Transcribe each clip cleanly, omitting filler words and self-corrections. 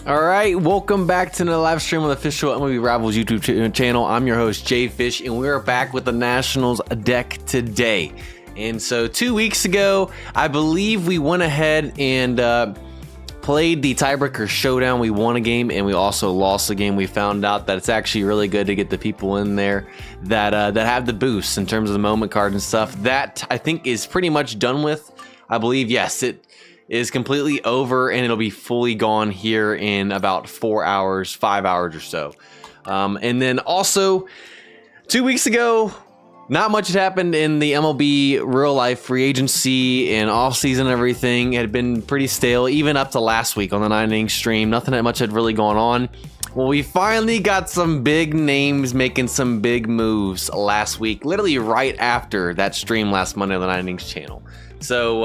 All right, welcome back to the live stream on the official MLB Rivals YouTube channel. I'm your host, JayFish, and we are back with the Nationals deck today. And so 2 weeks ago, I believe we went ahead and played the tiebreaker showdown. We won a game and we also lost a game. We found out that it's actually really good to get the people in there that that have the boost in terms of the moment card and stuff. That I think is pretty much done with. I believe, yes, it is completely over and it'll be fully gone here in about 4 hours, 5 hours or so. And then also 2 weeks ago, not much had happened in the MLB real life free agency and offseason and everything. It had been pretty stale, even up to last week on the 9-inning stream. Nothing that much had really gone on. Well, we finally got some big names making some big moves last week, literally right after that stream last Monday on the 9-innings channel. So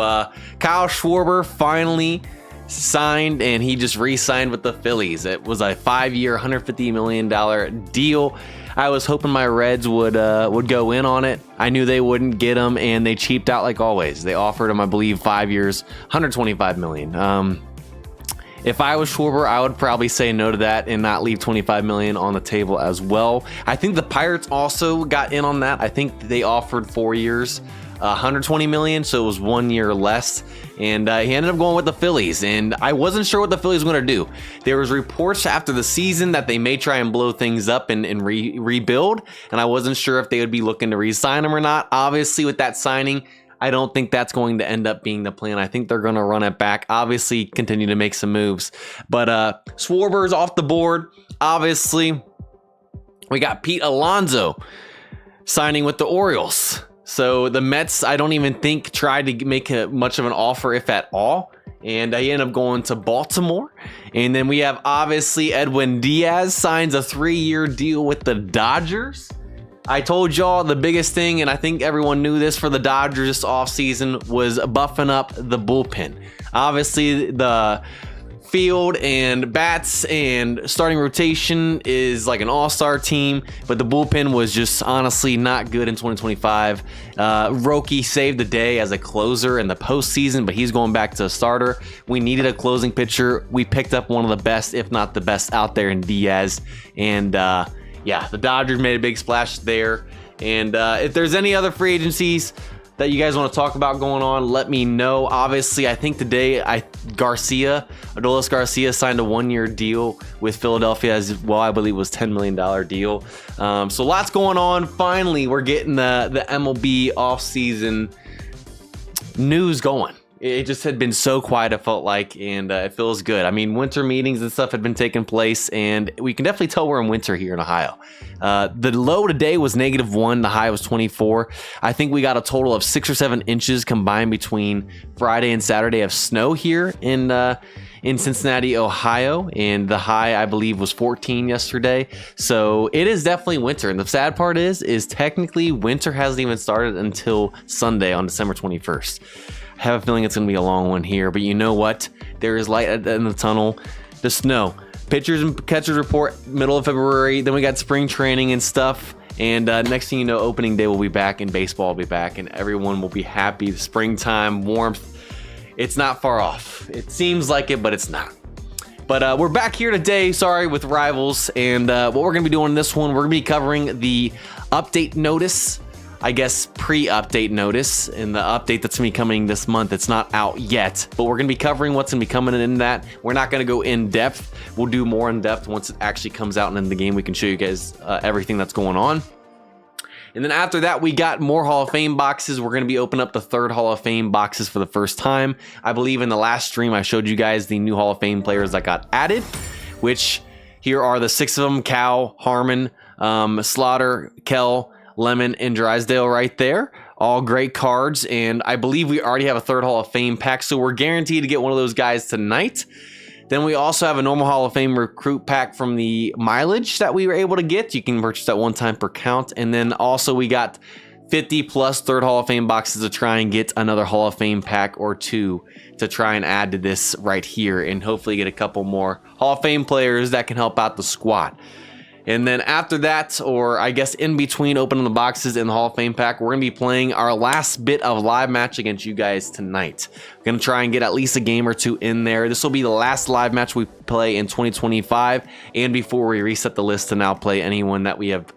Kyle Schwarber finally signed, and he just re-signed with the Phillies. It was a 5-year, $150 million deal. I was hoping my Reds would go in on it. I knew they wouldn't get him, and they cheaped out like always. They offered him, I believe, 5 years, $125 million. If I was Schwarber, I would probably say no to that and not leave $25 million on the table as well. I think the Pirates also got in on that. I think they offered 4 years, $120 million, so it was 1 year less, and he ended up going with the Phillies. And I wasn't sure what the Phillies were going to do. There was reports after the season that they may try and blow things up and rebuild, and I wasn't sure if they would be looking to re-sign him or not. Obviously, with that signing, I don't think that's going to end up being the plan. I think they're going to run it back, obviously continue to make some moves. But Schwarber's off the board. Obviously, we got Pete Alonso signing with the Orioles. So the Mets, I don't even think, tried to make much of an offer, if at all. And he ended up going to Baltimore. And then we have, obviously, Edwin Diaz signs a 3-year deal with the Dodgers. I told y'all the biggest thing, and I think everyone knew this for the Dodgers this offseason, was buffing up the bullpen. Obviously, the field and bats and starting rotation is like an all-star team, but the bullpen was just honestly not good in 2025. Roki saved the day as a closer in the postseason, but he's going back to a starter. We needed a closing pitcher. We picked up one of the best, if not the best, out there in Diaz. And yeah, the Dodgers made a big splash there. And if there's any other free agencies that you guys want to talk about going on, let me know. Obviously, I think today Adolis Garcia signed a 1-year deal with Philadelphia as well. I believe it was $10 million deal. So lots going on. Finally, we're getting the MLB offseason news going. It just had been so quiet, it felt like, and it feels good. I mean, winter meetings and stuff had been taking place, and we can definitely tell we're in winter here in Ohio. The low today was -1, the high was 24. I think we got a total of 6 or 7 inches combined between Friday and Saturday of snow here in Cincinnati, Ohio, and the high, I believe, was 14 yesterday. So it is definitely winter, and the sad part is technically winter hasn't even started until Sunday on December 21st. I have a feeling it's going to be a long one here, but you know what? There is light at the end of the tunnel. The snow. Pitchers and catchers report middle of February. Then we got spring training and stuff. And next thing you know, opening day will be back and baseball will be back and everyone will be happy. The springtime warmth, it's not far off. It seems like it, but it's not. But we're back here today, sorry, with Rivals. And what we're going to be doing in this one, we're going to be covering the update notice. I guess pre-update notice, and the update that's going to be coming this month. It's not out yet, but we're going to be covering what's going to be coming in that. We're not going to go in depth. We'll do more in depth once it actually comes out and in the game. We can show you guys everything that's going on. And then after that, we got more Hall of Fame boxes. We're going to be opening up the 3rd Hall of Fame boxes for the first time. I believe in the last stream, I showed you guys the new Hall of Fame players that got added, which here are the 6 of them: Cal, Harmon, Slaughter, Kell, Lemon, and Drysdale right there. All great cards, and I believe we already have a 3rd Hall of Fame pack, so we're guaranteed to get one of those guys tonight. Then we also have a normal Hall of Fame recruit pack from the mileage that we were able to get. You can purchase that one time per count. And then also we got 50 plus 3rd Hall of Fame boxes to try and get another Hall of Fame pack or 2 to try and add to this right here, and hopefully get a couple more Hall of Fame players that can help out the squad. And then after that, or I guess in between opening the boxes in the Hall of Fame pack, we're going to be playing our last bit of live match against you guys tonight. We're going to try and get at least a game or 2 in there. This will be the last live match we play in 2025, and before we reset the list to now play anyone that we have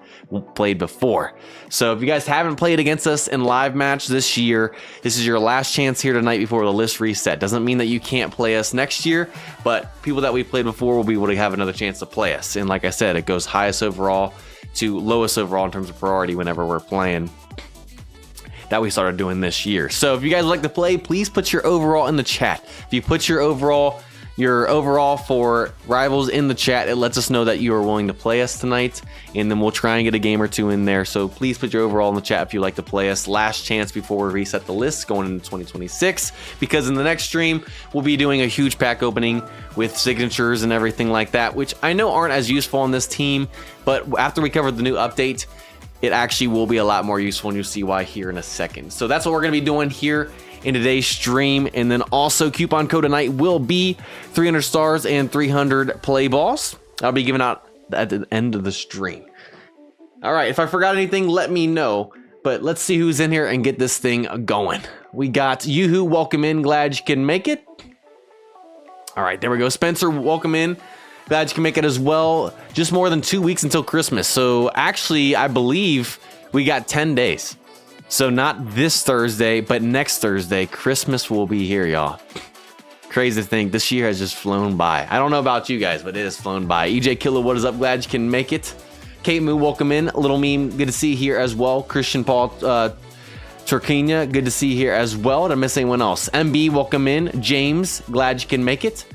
played before. So if you guys haven't played against us in live match this year, this is your last chance here tonight before the list reset. Doesn't mean that you can't play us next year, but people that we played before will be able to have another chance to play us. And like I said, it goes highest overall to lowest overall in terms of priority whenever we're playing, that we started doing this year. So if you guys like to play, please put your overall in the chat. If you put your overall for Rivals in the chat, it lets us know that you are willing to play us tonight, and then we'll try and get a game or 2 in there. So please put your overall in the chat if you like to play us. Last chance before we reset the list going into 2026, because in the next stream we'll be doing a huge pack opening with signatures and everything like that, which I know aren't as useful on this team, but after we cover the new update, it actually will be a lot more useful, and you'll see why here in a second. So that's what we're going to be doing here in today's stream. And then also coupon code tonight will be 300 stars and 300 play balls. I'll be giving out at the end of the stream. All right, if I forgot anything, let me know, but let's see who's in here and get this thing going. We got Yoo-Hoo, welcome in, glad you can make it. All right, there we go. Spencer, welcome in, glad you can make it as well. Just more than 2 weeks until Christmas, so actually I believe we got 10 days. So not this Thursday, but next Thursday, Christmas will be here, y'all. Crazy to think, this year has just flown by. I don't know about you guys, but it has flown by. EJ Killer, what is up? Glad you can make it. Kate Moo, welcome in. Little Meme, good to see you here as well. Christian Paul Turquina, good to see you here as well. Did I miss anyone else? MB, welcome in. James, glad you can make it.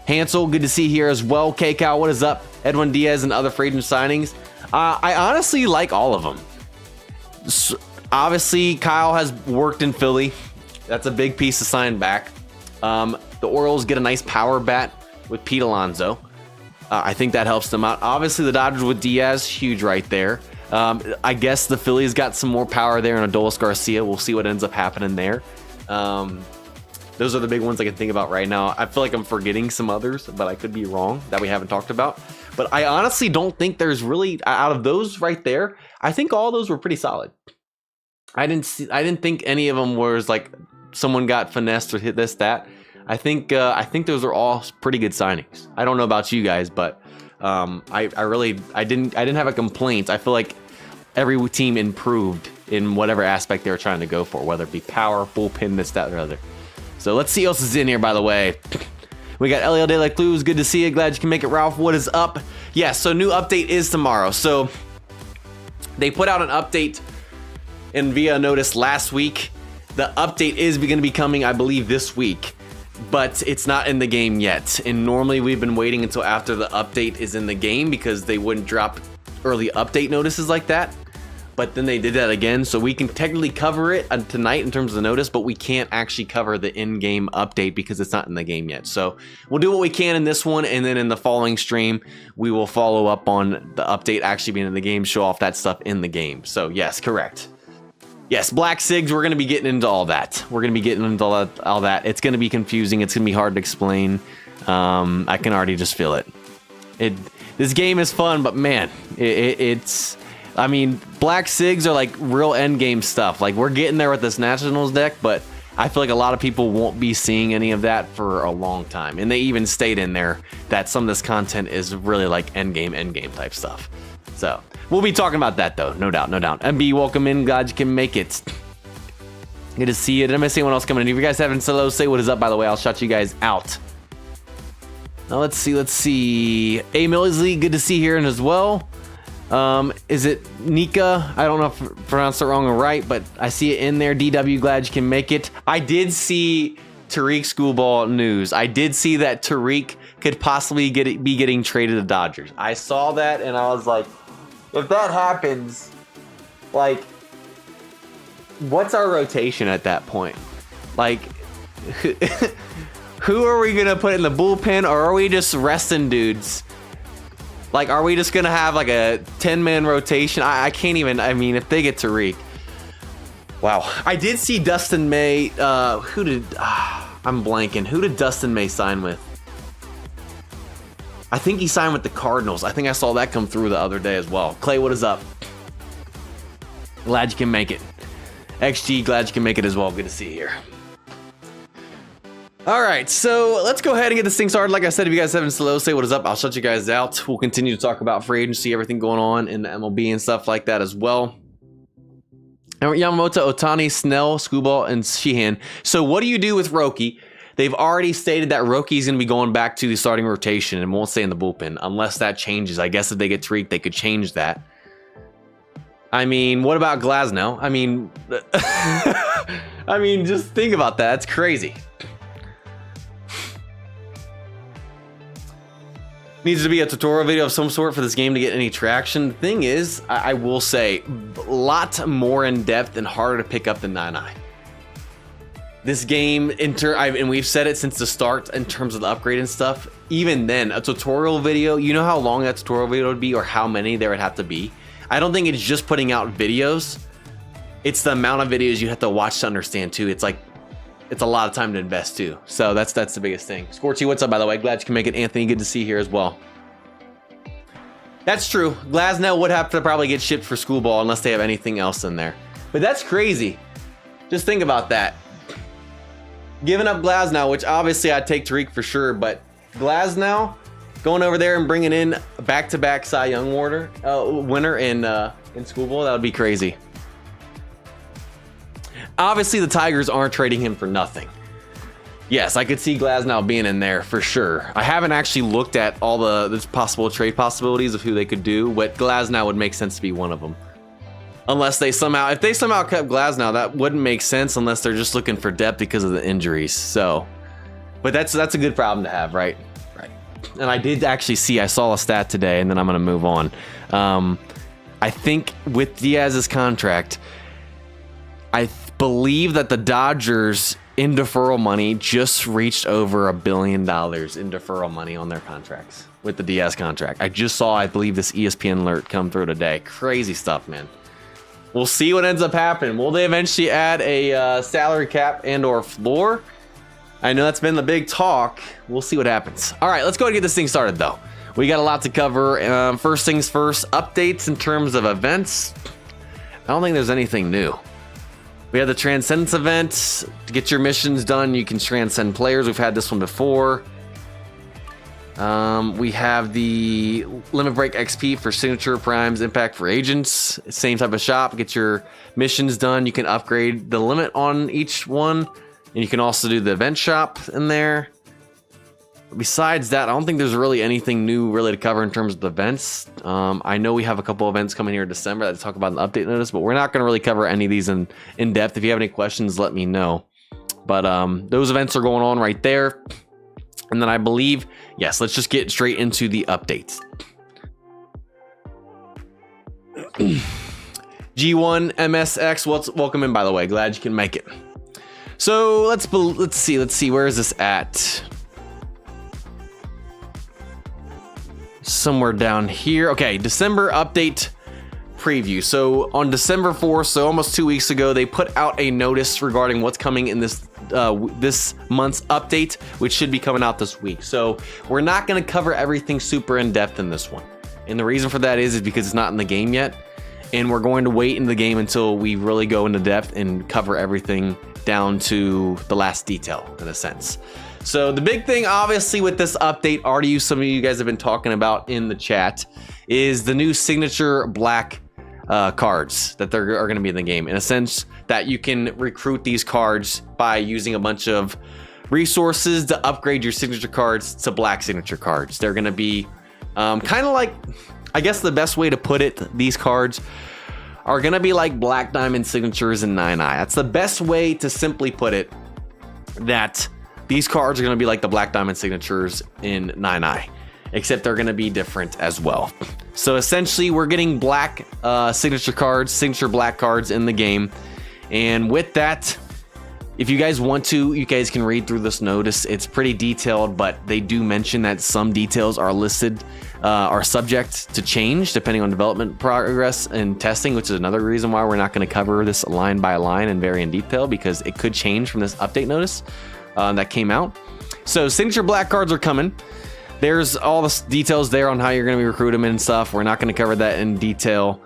Hansel, good to see you here as well. K-Cow, what is up? Edwin Diaz and other free agent signings. I honestly like all of them. Obviously, Kyle has worked in Philly. That's a big piece to sign back. The Orioles get a nice power bat with Pete Alonso. I think that helps them out. Obviously, the Dodgers with Diaz, huge right there. I guess the Phillies got some more power there in Adolis Garcia. We'll see what ends up happening there. Those are the big ones I can think about right now. I feel like I'm forgetting some others, but I could be wrong that we haven't talked about. But I honestly don't think there's really, out of those right there, I think all those were pretty solid. I didn't think any of them was like someone got finessed or hit this, that. I think those are all pretty good signings. I don't know about you guys, but I didn't have a complaint. I feel like every team improved in whatever aspect they were trying to go for, whether it be power, bullpen, this, that, or other. So let's see who else is in here, by the way. We got Eliel De La Cruz, good to see you. Glad you can make it. Ralph, what is up? Yeah, so new update is tomorrow. So they put out an update and via notice last week. The update is going to be coming, I believe, this week, but it's not in the game yet. And normally we've been waiting until after the update is in the game because they wouldn't drop early update notices like that. But then they did that again, so we can technically cover it tonight in terms of the notice, but we can't actually cover the in-game update because it's not in the game yet. So we'll do what we can in this one, and then in the following stream, we will follow up on the update actually being in the game, show off that stuff in the game. So yes, correct. Yes, Black Sigs, we're going to be getting into all that. We're going to be getting into all that. It's going to be confusing. It's going to be hard to explain. I can already just feel it. This game is fun, but man, it's... I mean, Black Sigs are like real end game stuff. Like, we're getting there with this Nationals deck, but I feel like a lot of people won't be seeing any of that for a long time. And they even stayed in there that some of this content is really like endgame type stuff. So we'll be talking about that though, no doubt. MB, welcome in. Glad you can make it. Good to see you. Did I miss anyone else coming in? If you guys haven't said hello, say what is up, by the way. I'll shout you guys out. Now let's see. A Millsley, good to see here and as well. Is it Nika? I don't know if I pronounced it wrong or right, but I see it in there. DW, glad you can make it. I did see Tariq Schoolball news. I did see that Tariq could possibly be getting traded to Dodgers. I saw that and I was like, if that happens, like, what's our rotation at that point? Like, who are we gonna put in the bullpen, or are we just resting dudes? Like, are we just gonna have like a 10-man rotation? I can't even. I mean, if they get Tariq, wow. I did see Dustin May. I'm blanking. Who did Dustin May sign with? I think he signed with the Cardinals. I think I saw that come through the other day as well. Clay, what is up? Glad you can make it. XG, glad you can make it as well. Good to see you here. All right, so let's go ahead and get this thing started. Like I said, if you guys haven't slow, say what is up. I'll shut you guys out. We'll continue to talk about free agency, everything going on in the MLB and stuff like that as well. Yamamoto, Ohtani, Snell, Schoolball, and Sheehan. So what do you do with Roki? They've already stated that Roki's going to be going back to the starting rotation and won't stay in the bullpen unless that changes. I guess if they get Tariq, they could change that. I mean, what about Glasnow? I mean, just think about that. That's crazy. Needs to be a tutorial video of some sort for this game to get any traction. The thing is, I will say, a lot more in depth and harder to pick up than 9i. This game, and we've said it since the start in terms of the upgrade and stuff. Even then, a tutorial video, you know how long that tutorial video would be or how many there would have to be? I don't think it's just putting out videos. It's the amount of videos you have to watch to understand too. It's like, it's a lot of time to invest too. So that's the biggest thing. Scorchy, what's up, by the way? Glad you can make it. Anthony, good to see you here as well. That's true. Glasnow would have to probably get shipped for Schoolball unless they have anything else in there. But that's crazy. Just think about that. Giving up Glasnow, which obviously I'd take Tariq for sure, but Glasnow going over there and bringing in a back-to-back Cy Young winner in Schoolball, that would be crazy. Obviously, the Tigers aren't trading him for nothing. Yes, I could see Glasnow being in there for sure. I haven't actually looked at all the possible trade possibilities of who they could do, but Glasnow would make sense to be one of them. Unless they somehow, if they somehow kept Glasnow, that wouldn't make sense unless they're just looking for depth because of the injuries. So, but that's a good problem to have, right? Right. And I did actually see, I saw a stat today, and then I'm going to move on. I think with Diaz's contract, I believe that the Dodgers in deferral money just reached over $1 billion in deferral money on their contracts with the Diaz contract. I just saw, I believe, this ESPN alert come through today. Crazy stuff, man. We'll see what ends up happening. Will they eventually add a salary cap and or floor? I know that's been the big talk. We'll see what happens. All right, let's go ahead and get this thing started, though. We got a lot to cover. First things first, updates in terms of events. I don't think there's anything new. We have the Transcendence event. To get your missions done, you can transcend players. We've had this one before. We have the Limit Break XP for Signature Primes Impact for Agents. Same type of shop. Get your missions done. You can upgrade the limit on each one. And you can also do the event shop in there. Besides that, I don't think there's really anything new really to cover in terms of the events. I know we have a couple events coming here in December that I talk about in the update notice, but we're not going to really cover any of these in depth. If you have any questions, let me know. But those events are going on right there. And then I believe, yes, let's just get straight into the updates. G1 MSX, welcome in, by the way. Glad you can make it. So let's see. Where is this at? Somewhere down here. Okay, December update preview. So on December 4th, so almost 2 weeks ago, they put out a notice regarding what's coming in this month's update, which should be coming out this week. So we're not going to cover everything super in depth in this one. And the reason for that is because it's not in the game yet. and we're going to wait in the game until we really go into depth and cover everything down to the last detail, in a sense. So the big thing, obviously, with this update, already some of you guys have been talking about in the chat, is the new signature black cards that are going to be in the game. In a sense that you can recruit these cards by using a bunch of resources to upgrade your signature cards to black signature cards. They're going to be kind of like, I guess the best way to put it, these cards are going to be like black diamond signatures in 9i. That's the best way to simply put it, that these cards are going to be like the black diamond signatures in 9i, except they're going to be different as well. So essentially we're getting black signature cards, signature black cards in the game. And with that, if you guys want to, you guys can read through this notice. It's pretty detailed, but they do mention that some details are listed, are subject to change depending on development progress and testing, which is another reason why we're not going to cover this line by line and very in detail, because it could change from this update notice that came out. So signature black cards are coming. There's all the details there on how you're going to be recruiting them and stuff. We're not going to cover that in detail.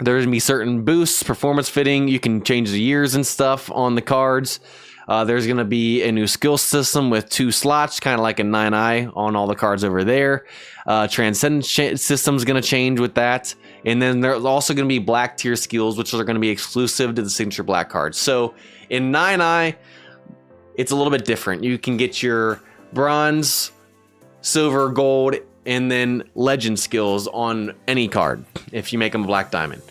There's going to be certain boosts, performance fitting. You can change the years and stuff on the cards. There's going to be a new skill system with 2 slots, kind of like a 9i on all the cards over there. Transcendent system's going to change with that. And then there's also going to be black tier skills, which are going to be exclusive to the signature black cards. So in 9i, it's a little bit different. You can get your bronze, silver, gold, and then legend skills on any card if you make them a black diamond.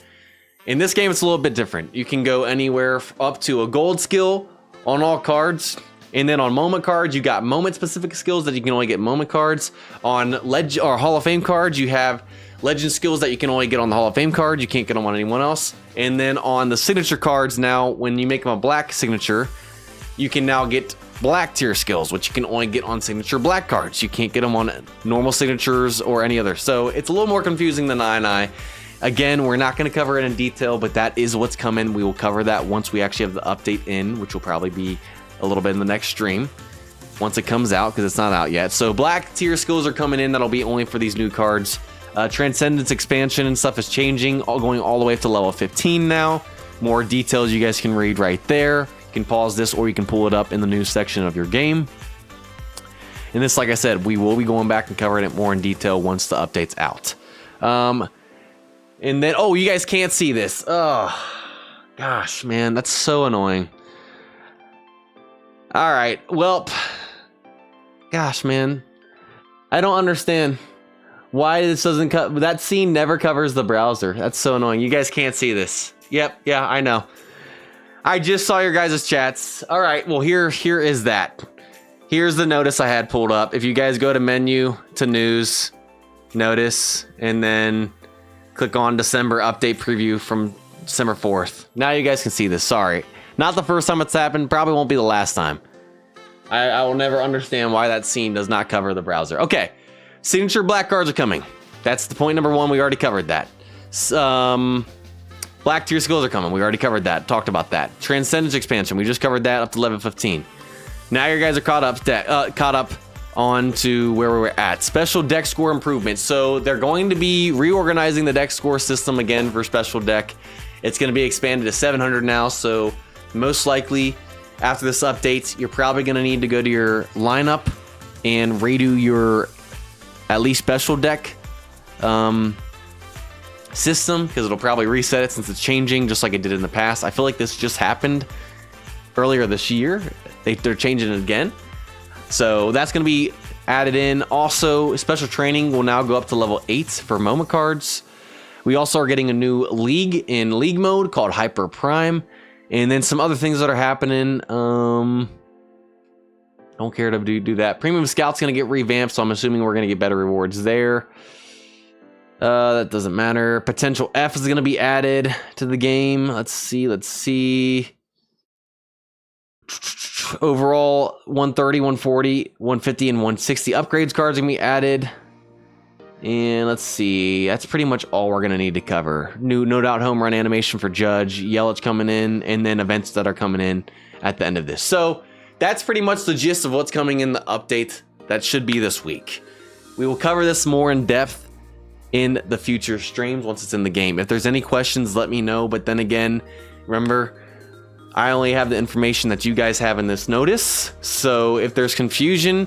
In this game, it's a little bit different. You can go anywhere up to a gold skill on all cards, and then on moment cards, you got moment specific skills that you can only get moment cards. On legend or Hall of Fame cards, you have legend skills that you can only get on the Hall of Fame card. You can't get them on anyone else. And then on the signature cards, now when you make them a black signature, you can now get black tier skills, which you can only get on signature black cards. You can't get them on normal signatures or any other. So it's a little more confusing than 9i. Again, we're not going to cover it in detail, but that is what's coming. We will cover that once we actually have the update in, which will probably be a little bit in the next stream once it comes out, because it's not out yet. So black tier skills are coming in. That'll be only for these new cards. Transcendence expansion and stuff is changing, going all the way up to level 15 now. More details you guys can read right there. You can pause this or you can pull it up in the news section of your game. And this, like I said, we will be going back and covering it more in detail once the update's out. And then, oh, you guys can't see this. Oh, gosh, man, that's so annoying. All right, well, gosh, man, I don't understand why this doesn't cover. That scene never covers the browser. That's so annoying. You guys can't see this. Yep, yeah, I know. I just saw your guys' chats. All right, well, here is that. Here's the notice I had pulled up. If you guys go to menu to news, notice, and then click on December update preview from December 4th. Now you guys can see this. Sorry. Not the first time it's happened. Probably won't be the last time. I will never understand why that scene does not cover the browser. Okay. Signature black cards are coming. That's the point number 1. We already covered that. Black tier skills are coming. We already covered that. Talked about that. Transcendence expansion. We just covered that up to level 15. Now you guys are caught up on to where we were at. Special deck score improvements. So they're going to be reorganizing the deck score system again for special deck. It's going to be expanded to 700 now. So most likely after this update, you're probably going to need to go to your lineup and redo your at least special deck system, because it'll probably reset it since it's changing just like it did in the past. I feel like this just happened earlier this year. They're changing it again. So that's going to be added in. Also, special training will now go up to level 8 for moment cards. We also are getting a new league in league mode called Hyper Prime. And then some other things that are happening. Don't care to do that. Premium Scout's going to get revamped, so I'm assuming we're going to get better rewards there. That doesn't matter. Potential F is going to be added to the game. Let's see. Overall, 130, 140, 150, and 160 upgrades cards are going to be added. And let's see. That's pretty much all we're going to need to cover. New No Doubt home run animation for Judge. Yelich coming in. And then events that are coming in at the end of this. So that's pretty much the gist of what's coming in the update that should be this week. We will cover this more in depth in the future streams once it's in the game. If there's any questions, let me know. But then again, remember, I only have the information that you guys have in this notice. So if there's confusion,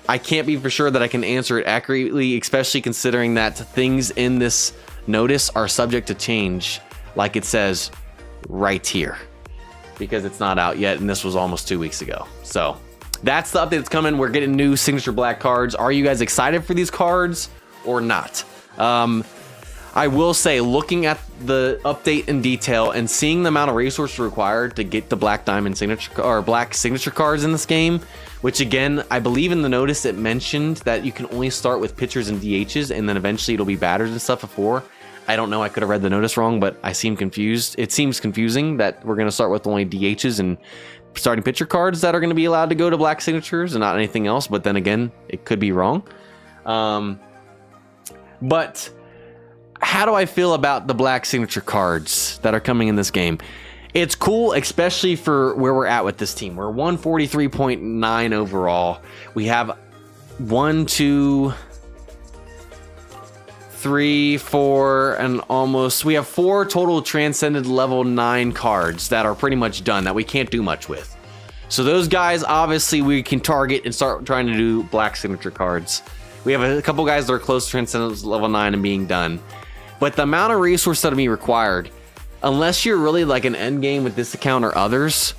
I can't be for sure that I can answer it accurately, especially considering that things in this notice are subject to change, like it says right here, because it's not out yet, and this was almost 2 weeks ago. So that's the update that's coming. We're getting new signature black cards. Are you guys excited for these cards or not? I will say, looking at the update in detail and seeing the amount of resources required to get the black diamond signature or black signature cards in this game, which again, I believe in the notice it mentioned that you can only start with pitchers and DHs, and then eventually it'll be batters and stuff before. I don't know, I could have read the notice wrong, but I seem confused. It seems confusing that we're going to start with only DHs and starting pitcher cards that are going to be allowed to go to black signatures and not anything else. But then again, it could be wrong. But how do I feel about the black signature cards that are coming in this game? It's cool, especially for where we're at with this team. We're 143.9 overall. We have 1, 2, 3, 4, and almost, we have 4 total transcended level 9 cards that are pretty much done that we can't do much with. So those guys, obviously, we can target and start trying to do black signature cards. We have a couple guys that are close to transcended level 9 and being done. But the amount of resource that'll be required, unless you're really like an end game with this account or others,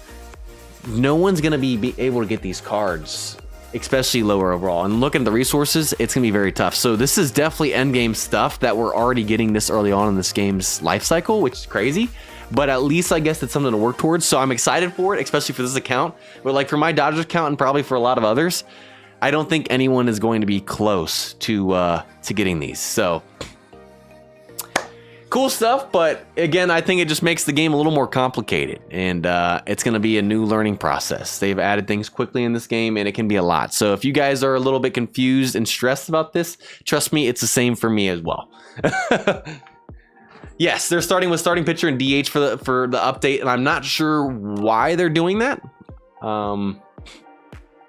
no one's going to be able to get these cards, especially lower overall. And looking at the resources, it's going to be very tough. So this is definitely end game stuff that we're already getting this early on in this game's life cycle, which is crazy. But at least I guess it's something to work towards. So I'm excited for it, especially for this account. But like for my Dodgers account and probably for a lot of others, I don't think anyone is going to be close to getting these. So cool stuff, but again, I think it just makes the game a little more complicated, and it's going to be a new learning process. They've added things quickly in this game, and it can be a lot. So if you guys are a little bit confused and stressed about this, trust me, it's the same for me as well. Yes, they're starting with starting pitcher and DH for the update, and I'm not sure why they're doing that.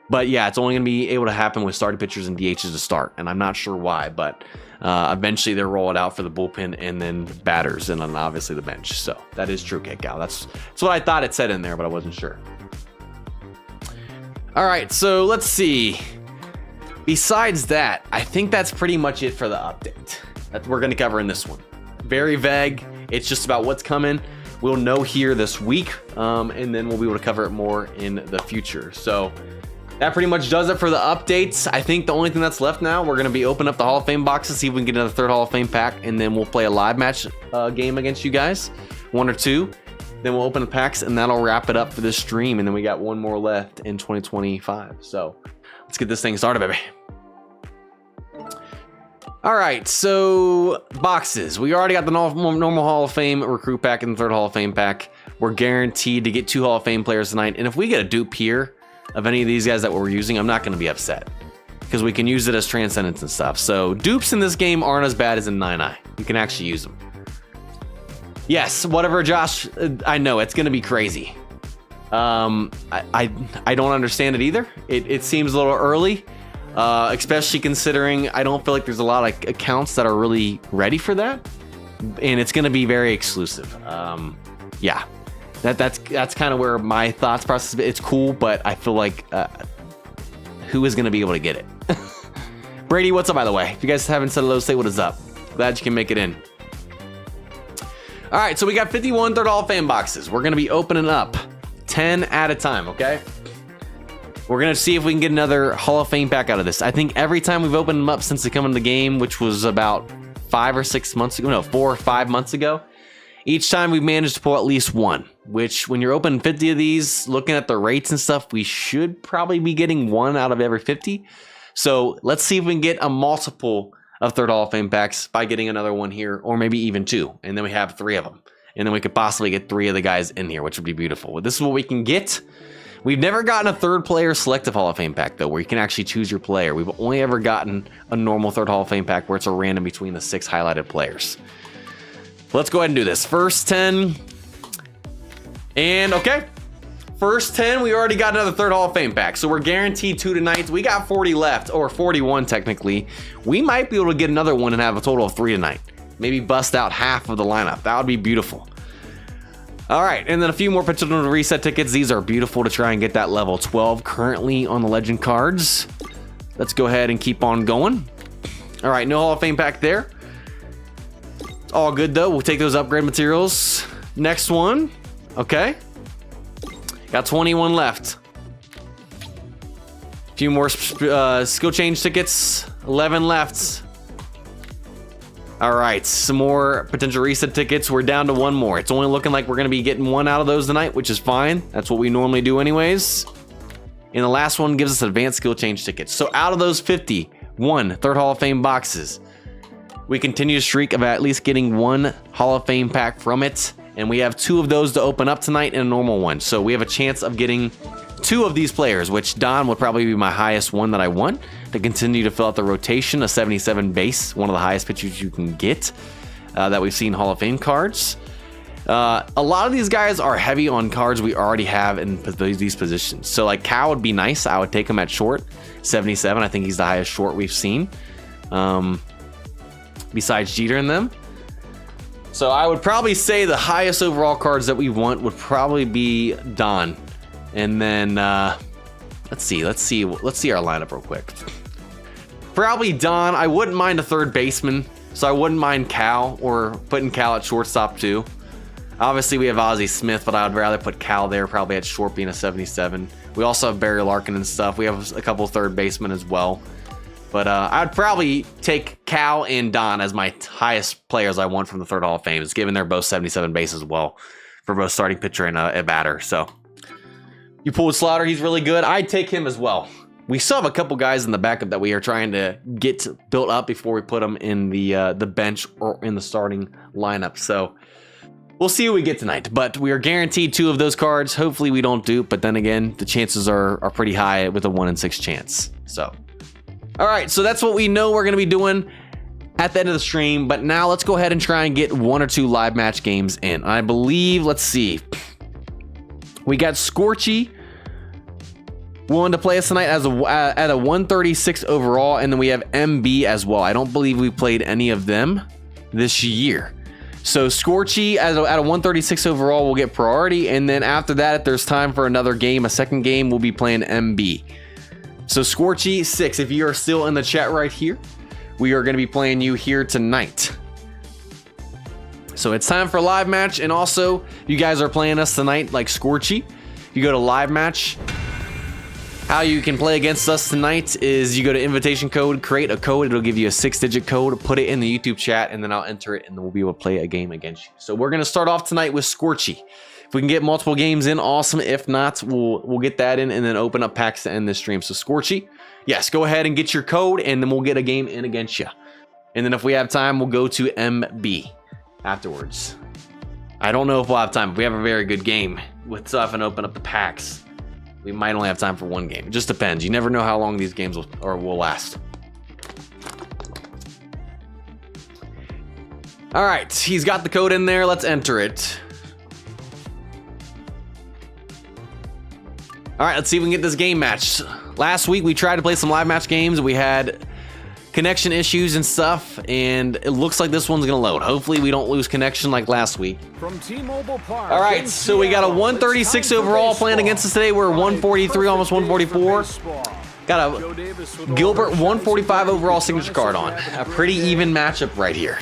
But yeah, it's only going to be able to happen with starting pitchers and DHs to start, and I'm not sure why, but eventually they'll roll it out for the bullpen and then batters and then obviously the bench. So that is true, Cal. That's what I thought it said in there, but I wasn't sure. All right, so let's see. Besides that, I think that's pretty much it for the update that we're going to cover in this one. Very vague. It's just about what's coming. We'll know here this week, and then we'll be able to cover it more in the future. So that pretty much does it for the updates. I think the only thing that's left now, we're going to be opening up the Hall of Fame boxes, see if we can get another third Hall of Fame pack, and then we'll play a live match game against you guys, 1 or 2. Then we'll open the packs, and that'll wrap it up for this stream. And then we got 1 more left in 2025. So let's get this thing started, baby. All right, so boxes. We already got the normal Hall of Fame recruit pack and the third Hall of Fame pack. We're guaranteed to get 2 Hall of Fame players tonight. And if we get a dupe here of any of these guys that we're using, I'm not going to be upset because we can use it as transcendence and stuff. So dupes in this game aren't as bad as in 9i. You can actually use them. Yes, whatever, Josh. I know it's going to be crazy. I don't understand it either. It seems a little early. Especially considering I don't feel like there's a lot of accounts that are really ready for that, and it's going to be very exclusive. Yeah, that's kind of where my thoughts process. It's cool, but I feel like who is going to be able to get it? Brady, what's up, by the way? If you guys haven't said hello, say what is up. Glad you can make it in. All right, so we got 51 third Hall of Fame boxes. We're going to be opening up 10 at a time. Okay. We're going to see if we can get another Hall of Fame pack out of this. I think every time we've opened them up since they come into the game, which was about 5 or 6 months ago, no, 4 or 5 months ago, each time we've managed to pull at least 1, which when you're opening 50 of these, looking at the rates and stuff, we should probably be getting 1 out of every 50. So let's see if we can get a multiple of third Hall of Fame packs by getting another 1 here, or maybe even 2. And then we have 3 of them. And then we could possibly get 3 of the guys in here, which would be beautiful. This is what we can get. We've never gotten a third player selective Hall of Fame pack, though, where you can actually choose your player. We've only ever gotten a normal third Hall of Fame pack where it's a random between the 6 highlighted players. Let's go ahead and do this. First 10. And okay. First 10, we already got another third Hall of Fame pack. So we're guaranteed 2 tonight. We got 40 left, or 41 technically. We might be able to get another one and have a total of 3 tonight. Maybe bust out half of the lineup. That would be beautiful. All right, and then a few more potential reset tickets. These are beautiful to try and get that level 12 currently on the legend cards. Let's go ahead and keep on going. All right, no Hall of Fame pack there. It's all good though. We'll take those upgrade materials. Next one. Okay. Got 21 left. A few more skill change tickets. 11 left. All right, some more potential reset tickets. We're down to 1 more. It's only looking like we're going to be getting 1 out of those tonight, which is fine. That's what we normally do anyways. And the last one gives us advanced skill change tickets. So out of those 51 third Hall of Fame boxes, we continue to streak of at least getting 1 Hall of Fame pack from it. And we have 2 of those to open up tonight and a normal one. So we have a chance of getting 2 of these players, which Don would probably be my highest one that I want to continue to fill out the rotation. A 77 base, one of the highest pitchers you can get that we've seen Hall of Fame cards. A lot of these guys are heavy on cards we already have in these positions. So like Cal would be nice. I would take him at short, 77. I think he's the highest short we've seen, besides Jeter in them. So I would probably say the highest overall cards that we want would probably be Don. And then let's see our lineup real quick. Probably Don. I wouldn't mind a third baseman, so I wouldn't mind Cal, or putting Cal at shortstop too. Obviously we have Ozzie Smith, but I would rather put Cal there, probably at short, being a 77. We also have Barry Larkin and stuff. We have a couple third basemen as well. But I'd probably take Cal and Don as my highest players I want from the third Hall of Fame, given they're both 77 base as well for both starting pitcher and a batter. So you pulled Slaughter, he's really good. I'd take him as well. We still have a couple guys in the backup that we are trying to get built up before we put them in the bench or in the starting lineup. So we'll see who we get tonight. But we are guaranteed 2 of those cards. Hopefully we don't dupe, but then again, the chances are pretty high with a 1 in 6 chance. So all right, so that's what we know we're going to be doing at the end of the stream. But now let's go ahead and try and get 1 or 2 live match games in. I believe, let's see. We got Scorchy willing to play us tonight as at a 136 overall. And then we have MB as well. I don't believe we played any of them this year. So Scorchy at a 136 overall will get priority. And then after that, if there's time for another game, a second game, we'll be playing MB. So Scorchy 6, if you are still in the chat right here, we are going to be playing you here tonight. So it's time for a live match. And also, you guys are playing us tonight like Scorchy. If you go to live match, how you can play against us tonight is you go to invitation code, create a code. It'll give you a 6-digit code, put it in the YouTube chat, and then I'll enter it, and then we'll be able to play a game against you. So we're going to start off tonight with Scorchy. If we can get multiple games in, awesome. If not, we'll get that in and then open up packs to end this stream. So Scorchy, yes, go ahead and get your code, and then we'll get a game in against you. And then if we have time, we'll go to MB afterwards. I don't know if we'll have time. If we have a very good game with stuff and open up the packs, we might only have time for 1 game. It just depends. You never know how long these games will last. All right, he's got the code in there. Let's enter it. All right, let's see if we can get this game match. Last week, we tried to play some live match games. We had connection issues and stuff, and it looks like this one's gonna load. Hopefully, we don't lose connection like last week. From T-Mobile Park. All right, so we got a 136 overall playing against us today. We're 143, almost 144. Got a Gilbert 145 overall signature card on. A pretty even matchup right here.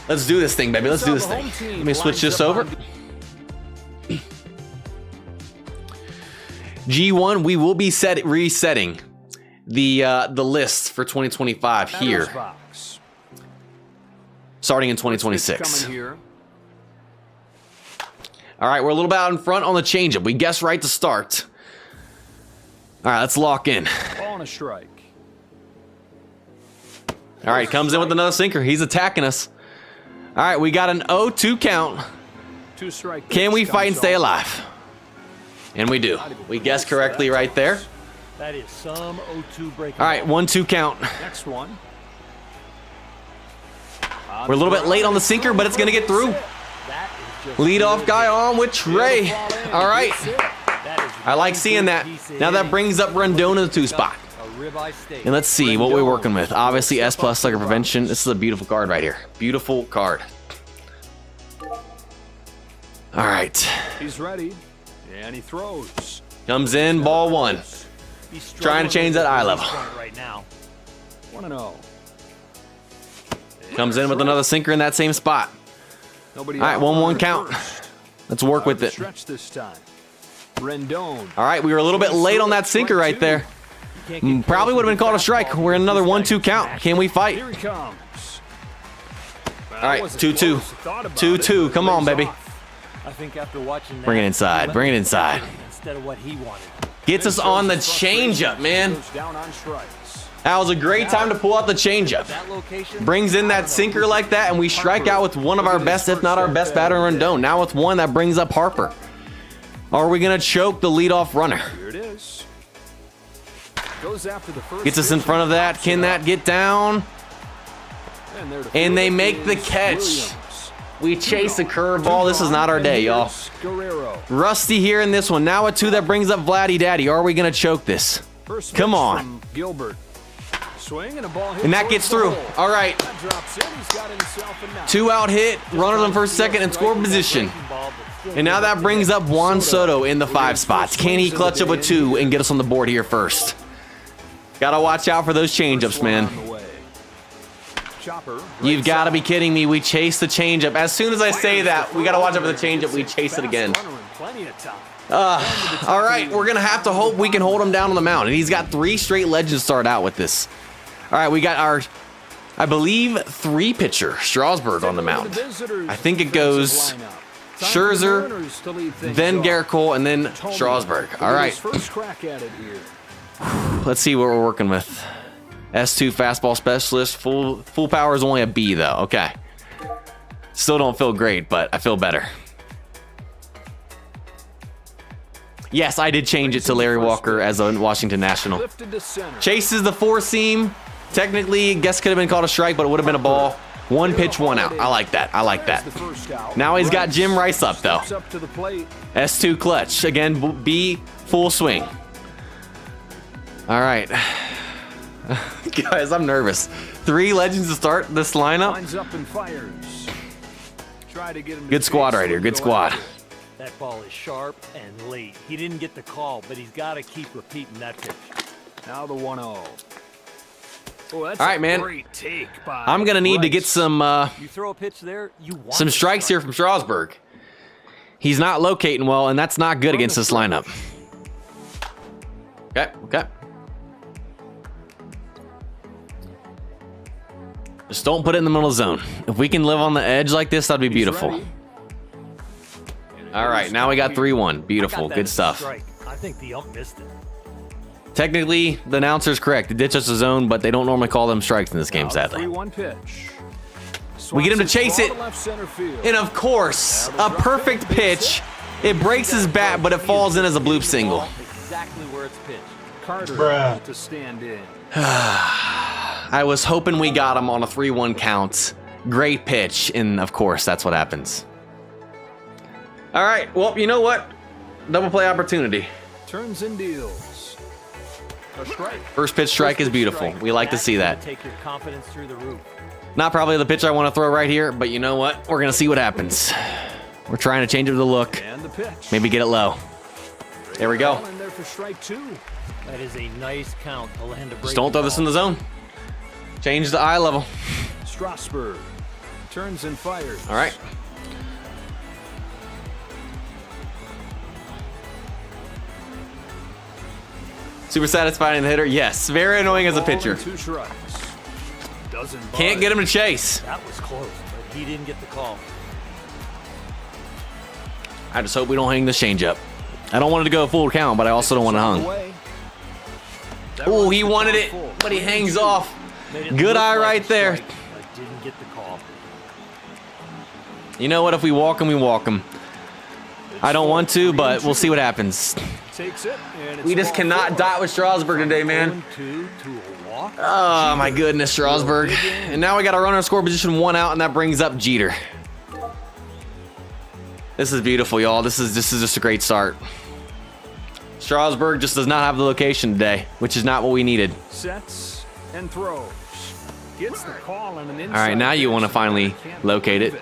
Let's do this thing, baby. Let's do this thing. Let me switch this over. G1, we will be resetting the list for 2025 here, starting in 2026. All right, we're a little bit out in front on the changeup. We guessed right to start. All right, let's lock in. Ball and a strike. All right, comes in with another sinker. He's attacking us. All right, we got an 0-2 count. 2 strike. Can we fight and stay alive? And we do. We guessed correctly right there. That is some 0-2 break. All right, 1-2 count. Next one. We're a little bit late on the sinker, but it's going to get through. That Leadoff guy on with Trey. All right. I like seeing that. Now that brings up Rendon in the 2 spot. And let's see what we're working with. Obviously, S+ slugger prevention. This is a beautiful card right here. Beautiful card. All right. He's ready, and he throws. Comes in, ball 1. Trying to change that eye level. Right now. 1-0. Comes in with another sinker in that same spot. All right, 1-1 count. Let's work with it. Stretch this time. Rendon. All right, we were a little bit late on that sinker right there. Probably would have been called a strike. We're in another 1-2 count. Can we fight? Here he comes. All right, 2-2. 2-2. Come on, baby. I think after watching that, Bring it inside. Bring it inside. instead of what he wanted. Gets us on the changeup, man. Down on strikes. That was a great time to pull out the changeup. Brings in that sinker like that, and we strike out with one of our best, if not our best batter, Rendon. Now with one that brings up Harper. Are we gonna choke the leadoff runner? Here it is. Goes after the first. Gets us in front of that. Can that get down? And they make the catch. We chase a curveball. This is not our day, y'all. Rusty here in this one. Now a 2 that brings up Vladdy Daddy. Are we gonna choke this? Come on. Gilbert. Swing and a ball hit. And that gets through. All right. 2 out hit. Runners on first, second, and score position. And now that brings up Juan Soto in the 5 spots. Can he clutch up a 2 and get us on the board here first? Gotta watch out for those changeups, man. You've got to be kidding me. We chase the changeup. As soon as I say that, we got to watch out for the changeup. We chase it again. All right, we're going to have to hope we can hold him down on the mound. And he's got 3 straight legends start out with this. All right, we got our, I believe, 3 pitcher, Strasburg, on the mound. I think it goes Scherzer, then Garrett Cole, and then Strasburg. All right. Let's see what we're working with. S2 fastball specialist. Full power is only a B, though. Okay. Still don't feel great, but I feel better. Yes, I did change it to Larry Walker as a Washington National. Chases the 4-seam. Technically, I guess could have been called a strike, but it would have been a ball. 1 pitch, 1 out. I like that. I like that. Now he's got Jim Rice up, though. S2 clutch. Again, B, full swing. All right. Guys, I'm nervous. 3 legends to start this lineup. Good squad right here. Good squad. That ball is sharp and late. He didn't get the call, but he's got to keep repeating that pitch. Now the 1-0. Oh, that's all right, man. Great take by I'm gonna need to get some you throw a pitch there, you want some strikes here from Strasburg. He's not locating well, and that's not good against this lineup. Okay, okay. Just don't put it in the middle of the zone. If we can live on the edge like this, that'd be beautiful. All right, now we got 3-1. Beautiful, good stuff. I think the ump missed it. Technically, the announcer's correct. They ditch us the zone, but they don't normally call them strikes in this game, sadly. We get him to chase it. And of course, a perfect pitch. It breaks his bat, but it falls in as a bloop single. Exactly where it's pitched. Carter to stand in. I was hoping we got him on a 3-1 count. Great pitch, and of course, that's what happens. All right, well, you know what? Double play opportunity. Turns and deals. First pitch strike is beautiful. We like to see that. Take your confidence through the roof. Not probably the pitch I want to throw right here, but you know what? We're going to see what happens. We're trying to change it to the look. And the pitch. Maybe get it low. There we go. There for strike 2. That is a nice count to land a break. Just don't throw this in the zone. Change the eye level. Strasburg turns and fires. All right. Super satisfying in the hitter? Yes. Very annoying as a pitcher. Can't get him to chase. That was close, but he didn't get the call. I just hope we don't hang the changeup. I don't want it to go full count, but I also don't want it hung. Oh, he wanted it, but he hangs off. Good eye right there. Didn't get the call. You know what? If we walk him, we walk him. I don't want to, but we'll see what happens. We just cannot dot with Strasburg today, man. Oh, my goodness, Strasburg. And now we got a runner in score position, 1 out, and that brings up Jeter. This is beautiful, y'all. This is just a great start. Strasburg just does not have the location today, which is not what we needed. Sets and throws. Gets the call on an inside. All right, now you want to finally locate it.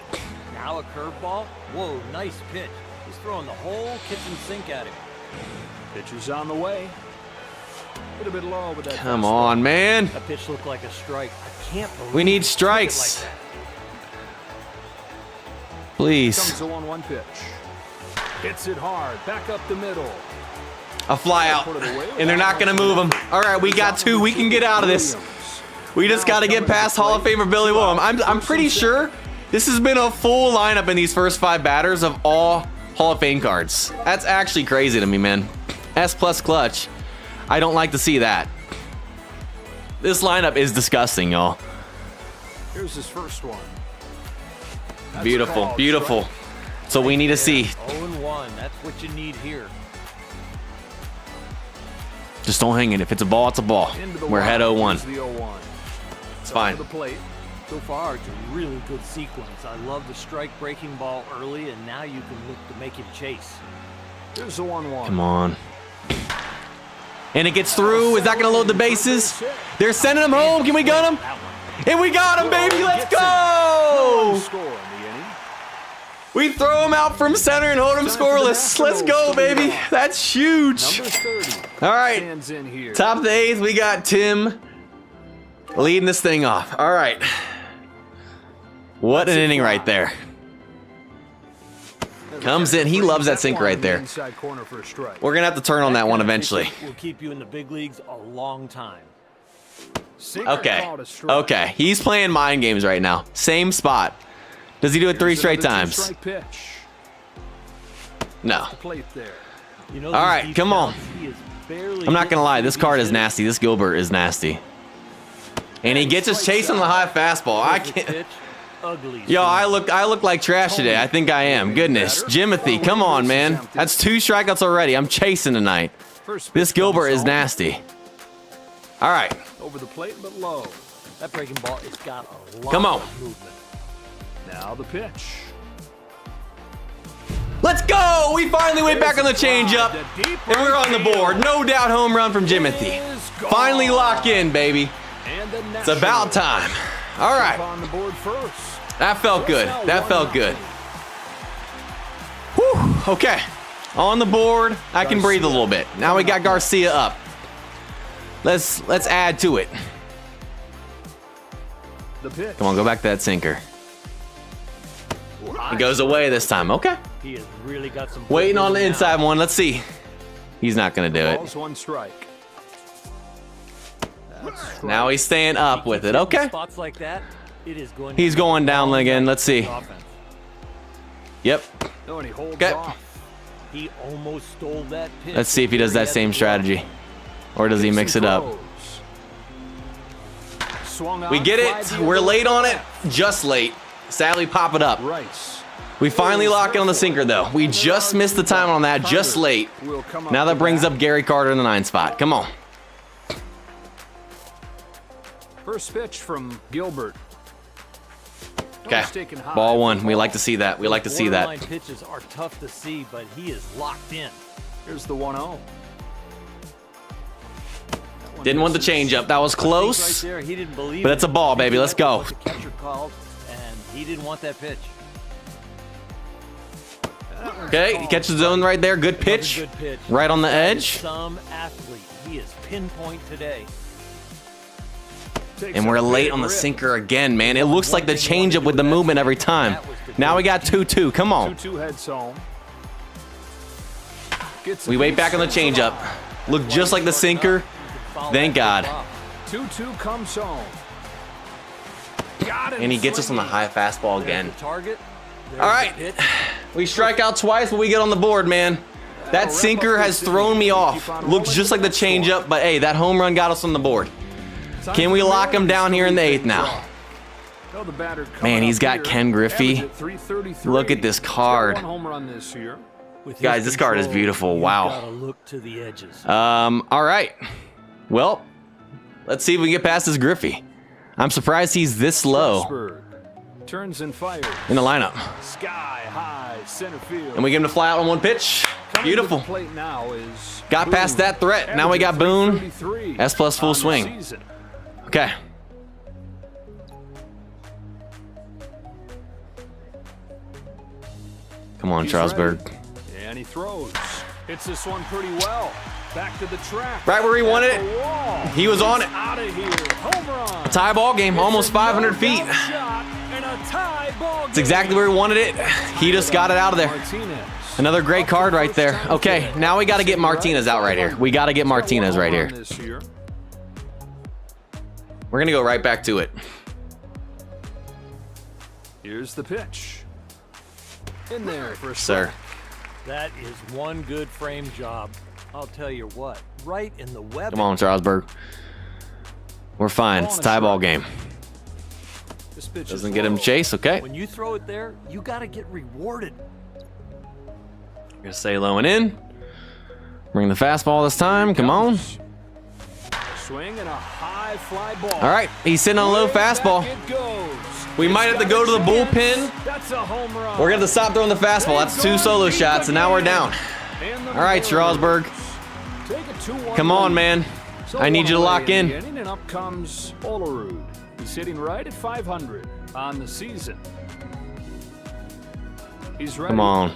Now a curveball. Whoa, nice pitch. He's throwing the whole kitchen sink at him. Pitch is on the way. A little bit low, but that Come on, man. That pitch looked like a strike. I can't believe We need he strikes. took it like that. Please. Comes the 1-1 pitch. Hits it hard. Back up the middle. A fly out. And they're not going to move him. All right, we got 2. We can get out of this. We just got to get past Hall of Famer Billy Williams. I'm pretty sure this has been a full lineup in these first 5 batters of all Hall of Fame cards. That's actually crazy to me, man. S+ clutch. I don't like to see that. This lineup is disgusting, y'all. Here's his first one. Beautiful, beautiful. So we need to see. 0-1. That's what you need here. Just don't hang it. If it's a ball, it's a ball. We're ahead 0-1. It's fine. The plate. So far, it's a really good sequence. I love the strike breaking ball early, and now you can look to make him chase. Here's the 1-1. Come on. And it gets through. Is that going to load the bases? They're sending him home. Can we gun him? And we got him, baby. Let's go. We throw him out from center and hold him scoreless. Let's go, baby. That's huge. All right. Top of the 8th, we got Tim leading this thing off. All right. What an inning right there. Comes in. He loves that sinker right there. We're going to have to turn on that one eventually. Will keep you in the big leagues a long time. Okay. Okay. He's playing mind games right now. Same spot. Does he do it 3 straight times? No. All right. Come on. I'm not going to lie. This card is nasty. This Gilbert is nasty. And he gets us chasing the high fastball. I can't. Yo, I look like trash today. I think I am. Goodness. Jimothy, come on, man. That's 2 strikeouts already. I'm chasing tonight. This Gilbert is nasty. All right. Over the plate, but low. That breaking ball has got a lot Come on. of movement. Now the pitch. Let's go. We finally went back on the changeup. And we're on the board. No doubt home run from Jimothy. Finally lock in, baby. It's about time. All right. That felt good. That felt good. Whew. Okay. On the board. I can breathe a little bit. Now we got Garcia up. Let's add to it. Come on, go back to that sinker. It goes away this time. Okay. He has really got some waiting on the inside one. Let's see. He's not going to do it. 1 strike. Now he's staying up with it. Okay. Spots like that, it is going He's going down again. Let's see. Yep. Okay. He almost stole that pitch. Let's see if he does that same strategy. Or does he mix it up? We get it. We're late on it. Just late. Sadly, pop it up. We finally lock in on the sinker, though. We just missed the time on that. Just late. Now that brings up Gary Carter in the 9 spot. Come on. First pitch from Gilbert. Okay. Ball 1. We like to see that. We like to see that. Borderline pitches are tough to see, but he is locked in. Here's the 1-0. Didn't want the changeup. That was close. Right there, he didn't believe But it's a ball, baby. Let's go. The catcher called, and he didn't want that pitch. Okay, he catches the zone right there. Good pitch. Right on the edge. Some athlete. He is pinpoint today. And we're late on the sinker again, man. It looks like the changeup with the movement every time. Now we got 2-2. Come on. We wait back on the changeup. Look just like the sinker. Thank God. 2-2 comes home. And he gets us on the high fastball again. All right. We strike out twice, but we get on the board, man. That sinker has thrown me off. Looks just like the changeup, but hey, that home run got us on the board. Can we lock him down here in the 8th now? Man, he's got Ken Griffey. Look at this card. Guys, this card is beautiful. Wow. All right. Well, let's see if we can get past this Griffey. I'm surprised he's this low. Turns and fires. in the lineup. Sky high center field. And we get him to fly out on one pitch. Beautiful. Plate now is Got past that threat. Now we got Boone. S plus full swing. Okay. Come on, Charlesburg. And he throws. Hits this one pretty well. Back to the track. Right where he wanted it. He was on it. Out of here. Home run. A tie ball game, almost 500 feet. It's exactly where he wanted it. He just got it out of there. Another great card right there. Okay, now we got to get Martinez out right here. We got to get Martinez right here. We're going to go right back to it. Here's the pitch. In there for a Sir. That is one good frame job. I'll tell you what, right in the web. Come on, Charlesburg. We're fine. It's a tie ball game. This pitch Doesn't get him chase, okay. When you throw it there, you got to get rewarded. We're going to stay low and in. Bring the fastball this time. Come on. Swing and a high fly ball. All right, he's sitting on a low fastball. We might have to go to the bullpen. That's a home run. We're going to have to stop throwing the fastball. That's 2 solo shots, and now we're down. All right, Strasburg. Come on, man. I need you to lock in. And up comes Olerud. He's hitting right at 500 on the season. He's ready. Come on.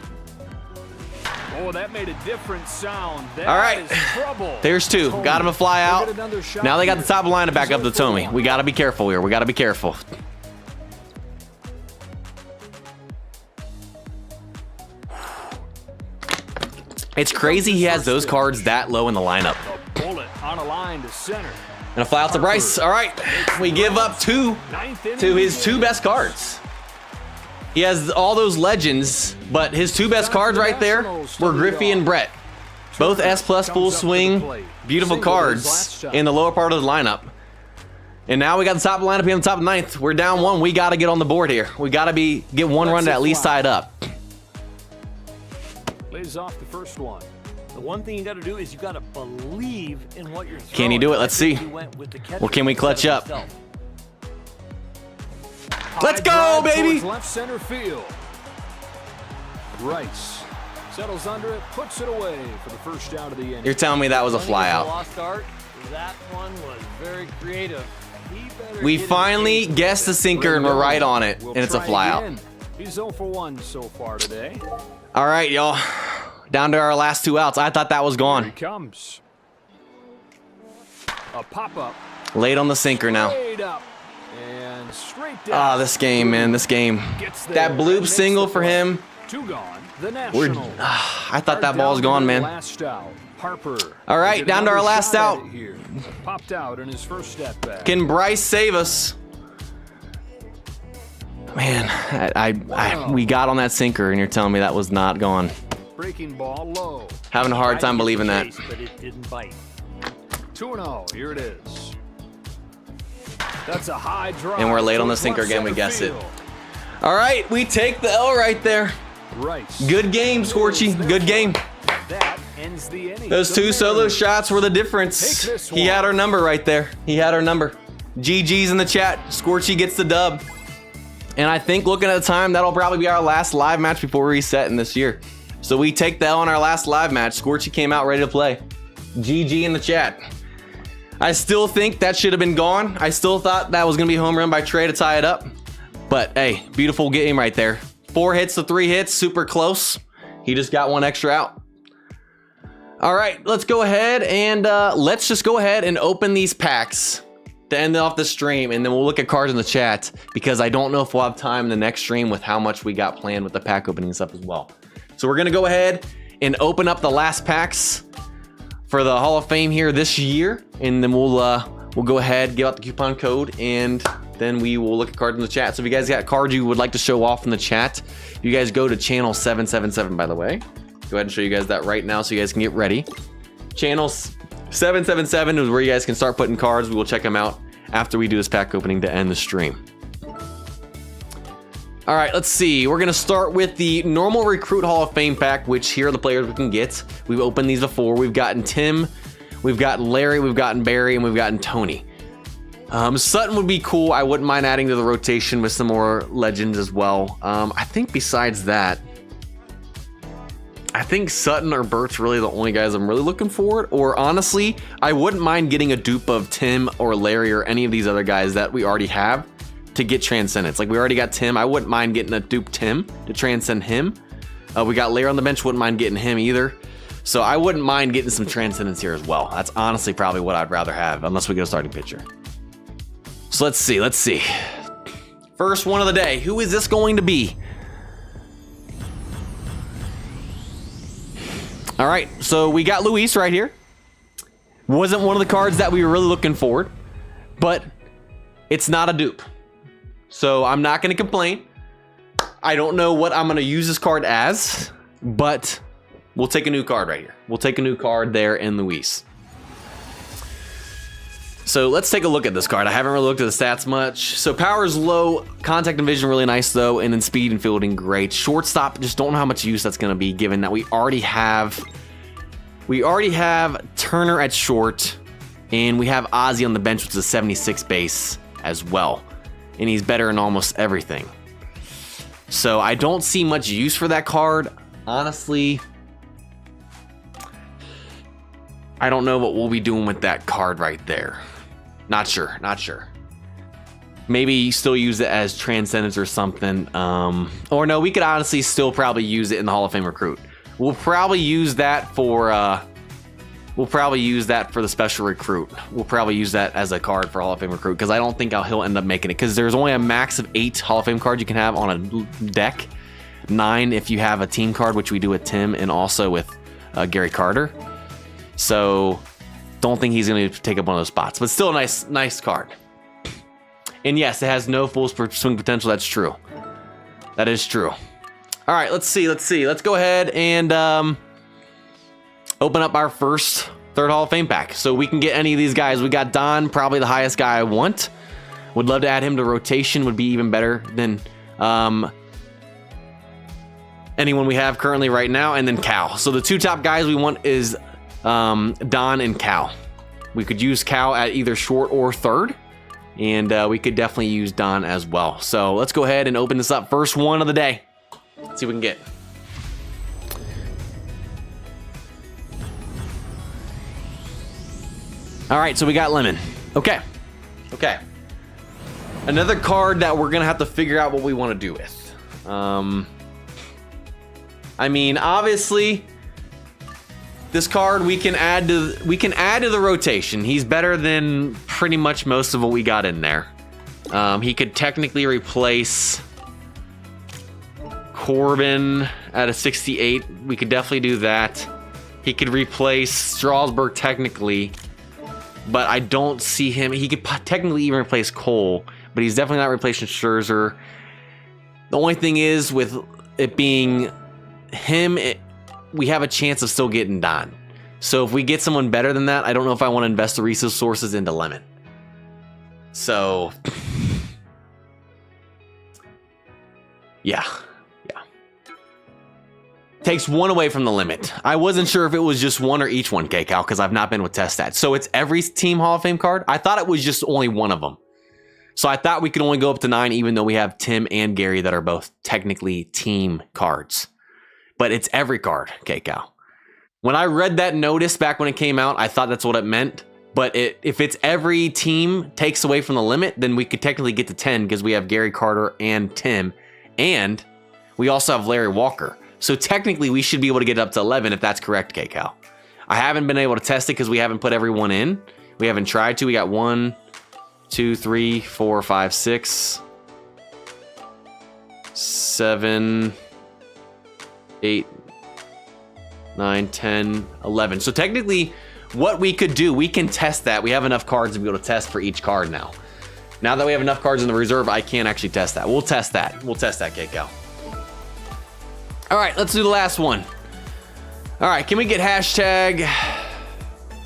Oh, that made a different sound. That all right. is trouble. There's 2. Got him to fly out. Now they got the top of the lineup back up to Tommy. We got to be careful here. We got to be careful. It's crazy he has those cards that low in the lineup. Bullet on a line to center. And a fly out to Bryce. All right. We give up 2 to his 2 best cards. He has all those legends, but his 2 best cards right there were Griffey and Brett. Both S plus full swing, beautiful cards in the lower part of the lineup. And now we got the top of the lineup here on the top of the 9th. We're down 1. We got to get on the board here. We got to get 1 run to at least tie it up. Lays off the first one. The one thing you got to do is you got to believe in what you're throwing. Can he do it? Let's see. Well, can we clutch up? Let's go, baby! Left center field. Rice settles under it, puts it away for the first out of the inning. You're telling me that was a fly out. That one was very creative. We finally guessed the sinker and we're right on it, and it's a fly out. He's 0 for 1 so far today. All right, y'all. Down to our last 2 outs. I thought that was gone. Here he comes. A pop-up. Late on the sinker now. And straight down. Ah, this game, man, this game. That bloop single for him. 2 gone. The Nationals. I thought that ball was gone, man. Last out. Harper. All right, down to our last out. Popped out in his first step back. Can Bryce save us? Man, we got on that sinker, and you're telling me that was not gone. Breaking ball low. Having a hard time believing that. But it didn't bite. 2-0. Here it is. That's a high drive. And we're late on the sinker again. We guessed it. All right, we take the L right there. Rice. Good game, Scorchy. Good game. That ends the inning. Those 2 solo shots were the difference. He had our number right there. He had our number. GG's in the chat. Scorchy gets the dub. And I think looking at the time, that'll probably be our last live match before we reset in this year. So we take the L on our last live match. Scorchy came out ready to play. GG in the chat. I still think that should have been gone. I still thought that was going to be a home run by Trey to tie it up. But hey, beautiful game right there. 4 hits to 3 hits, super close. He just got 1 extra out. All right, let's go ahead and let's just go ahead and open these packs to end off the stream, and then we'll look at cards in the chat because I don't know if we'll have time in the next stream with how much we got planned with the pack opening stuff as well. So we're gonna go ahead and open up the last packs for the Hall of Fame here this year, and then we'll go ahead, give out the coupon code, and then we will look at cards in the chat. So if you guys got cards you would like to show off in the chat, you guys go to channel 777, by the way. Go ahead and show you guys that right now so you guys can get ready. Channel 777 is where you guys can start putting cards. We will check them out after we do this pack opening to end the stream. All right, let's see. We're going to start with the normal Recruit Hall of Fame pack, which here are the players we can get. We've opened these before. We've gotten Tim, we've gotten Larry, we've gotten Barry, and we've gotten Tony. Sutton would be cool. I wouldn't mind adding to the rotation with some more legends as well. I think besides that, I think Sutton or Bert's really the only guys I'm really looking for. Or honestly, I wouldn't mind getting a dupe of Tim or Larry or any of these other guys that we already have to get Transcendence. Like we already got Tim. I wouldn't mind getting a dupe Tim to transcend him. We got Larry on the bench. Wouldn't mind getting him either. So I wouldn't mind getting some Transcendence here as well. That's honestly probably what I'd rather have, unless we get a starting pitcher. So let's see. First one of the day. Who is this going to be? All right, so we got Luis right here. Wasn't one of the cards that we were really looking for, but it's not a dupe. So I'm not going to complain. I don't know what I'm going to use this card as, but we'll take a new card right here. We'll take a new card there in Luis. So let's take a look at this card. I haven't really looked at the stats much. So power is low, contact and vision really nice though, and then speed and fielding great. Shortstop, just don't know how much use that's going to be given that we already have Turner at short, and we have Ozzy on the bench, which is a 76 base as well, and he's better in almost everything. So I don't see much use for that card, honestly. I don't know what we'll be doing with that card right there. Not sure. Maybe still use it as Transcendence or something. Or no, we could honestly still probably use it in the Hall of Fame recruit. We'll probably use that for the special recruit. We'll probably use that as a card for Hall of Fame recruit because I don't think he'll end up making it because there's only a max of 8 Hall of Fame cards you can have on a deck. 9 if you have a team card, which we do with Tim and also with Gary Carter. So don't think he's going to take up one of those spots, but still a nice card. And yes, it has no full swing potential. That's true. That is true. All right, let's see. Let's go ahead and open up our first third Hall of Fame pack. So we can get any of these guys. We got Don, probably the highest guy I want. Would love to add him to rotation. Would be even better than anyone we have currently right now. And then Cal. So the 2 top guys we want is Don and Cal. We could use Cal at either short or third, and we could definitely use Don as well. So let's go ahead and open this up. First one of the day. Let's see what we can get. All right, so we got Lemon. Okay. Another card that we're gonna have to figure out what we want to do with. I mean, obviously, this card we can add to the rotation. He's better than pretty much most of what we got in there. He could technically replace Corbin at a 68. We could definitely do that. He could replace Strasburg technically, but I don't see him. He could technically even replace Cole, but he's definitely not replacing Scherzer. The only thing is, with it being him, we have a chance of still getting Don. So if we get someone better than that, I don't know if I want to invest the resources into Lemon. So yeah. Takes 1 away from the limit. I wasn't sure if it was just 1 or each one, K-Cal, because I've not been with test stats. So it's every team Hall of Fame card? I thought it was just only one of them. So I thought we could only go up to 9, even though we have Tim and Gary that are both technically team cards. But it's every card, K-Cal. When I read that notice back when it came out, I thought that's what it meant. But if it's every team takes away from the limit, then we could technically get to 10 because we have Gary Carter and Tim. And we also have Larry Walker. So technically, we should be able to get up to 11 if that's correct, K-Cal. I haven't been able to test it because we haven't put everyone in. We haven't tried to. We got 1, 2, 3, 4, 5, 6, 7, 8, 9, 10, 11. So technically, what we could do, we can test that. We have enough cards to be able to test for each card now. Now that we have enough cards in the reserve, I can't actually test that. We'll test that. We'll test that, K-Cal. All right, let's do the last one. All right, can we get hashtag?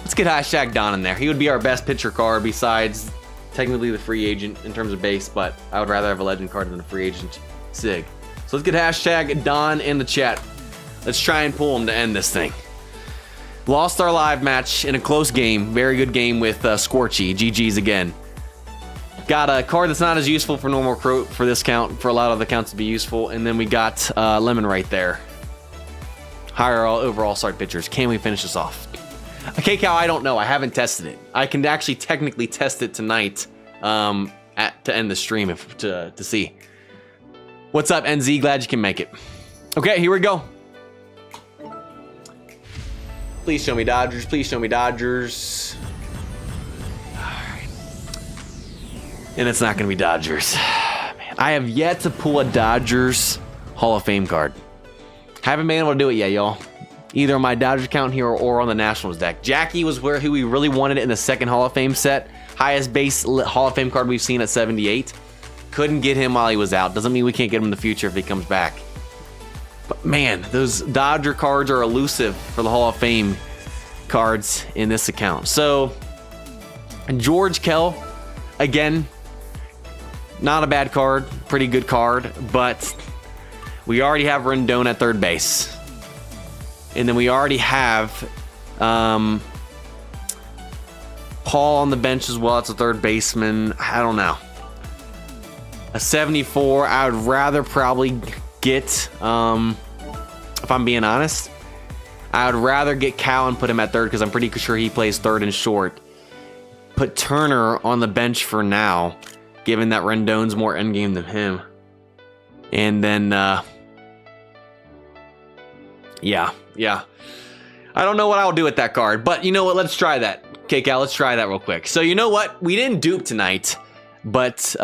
Let's get hashtag Don in there. He would be our best pitcher card besides technically the free agent in terms of base, but I would rather have a legend card than a free agent Sig. So let's get hashtag Don in the chat. Let's try and pull him to end this thing. Lost our live match in a close game. Very good game with Scorchy. GG's again. Got a card that's not as useful for normal for this count, for a lot of the counts to be useful. And then we got Lemon right there. Higher overall start pitchers. Can we finish this off? Okay, Cal, I don't know. I haven't tested it. I can actually technically test it tonight to end the stream to see. What's up, NZ? Glad you can make it. Okay, here we go. Please show me Dodgers. Please show me Dodgers. And it's not going to be Dodgers. Man, I have yet to pull a Dodgers Hall of Fame card. Haven't been able to do it yet, y'all. Either on my Dodgers account here or on the Nationals deck. Jackie was who we really wanted in the second Hall of Fame set. Highest base Hall of Fame card we've seen at 78. Couldn't get him while he was out. Doesn't mean we can't get him in the future if he comes back. But man, those Dodger cards are elusive for the Hall of Fame cards in this account. So, George Kell, again, not a bad card, pretty good card, but we already have Rendon at third base. And then we already have Paul on the bench as well. It's a third baseman. I don't know. A 74, I would rather probably get, if I'm being honest, I would rather get Cal and put him at third because I'm pretty sure he plays third and short. Put Turner on the bench for now, given that Rendon's more endgame than him. And then, yeah. I don't know what I'll do with that card, but you know what? Let's try that. Okay, Cal, let's try that real quick. So you know what? We didn't dupe tonight, but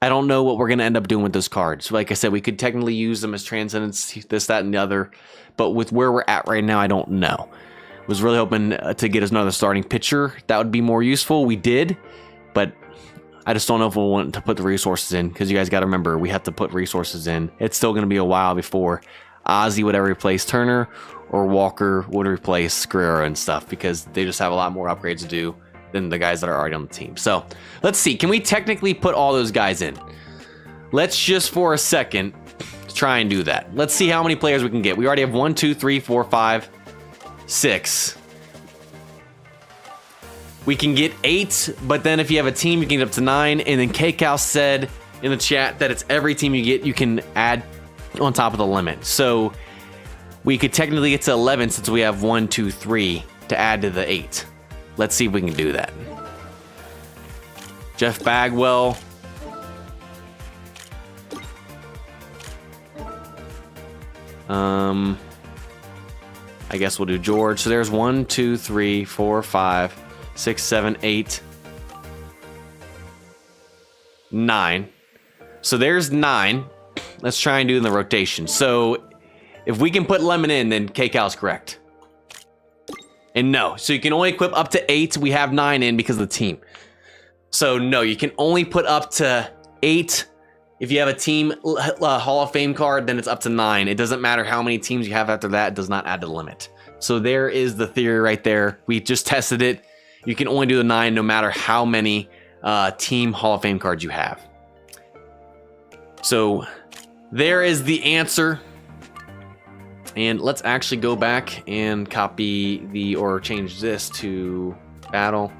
I don't know what we're going to end up doing with those cards. Like I said, we could technically use them as transcendence, this, that, and the other. But with where we're at right now, I don't know. Was really hoping to get us another starting pitcher. That would be more useful. We did, but I just don't know if we'll want to put the resources in, because you guys got to remember, we have to put resources in. It's still going to be a while before Ozzy would ever replace Turner or Walker would replace Guerrero and stuff, because they just have a lot more upgrades to do than the guys that are already on the team. So let's see. Can we technically put all those guys in? Let's just for a second try and do that. Let's see how many players we can get. We already have 1, 2, 3, 4, 5, 6. We can get 8, but then if you have a team, you can get up to 9. And then KCal said in the chat that it's every team you get, you can add on top of the limit. So we could technically get to 11 since we have 1, 2, 3 to add to the 8. Let's see if we can do that. Jeff Bagwell. I guess we'll do George. So there's 1, 2, 3, 4, 5, 6, 7, 8, 9. So there's 9. Let's try and do in the rotation. So if we can put Lemon in, then KCal's correct. And no. So you can only equip up to 8. We have 9 in because of the team. So no, you can only put up to 8. If you have a team Hall of Fame card, then it's up to 9. It doesn't matter how many teams you have after that. It does not add to the limit. So there is the theory right there. We just tested it. You can only do the 9 no matter how many team Hall of Fame cards you have. So there is the answer. And let's actually go back and copy or change this to battle.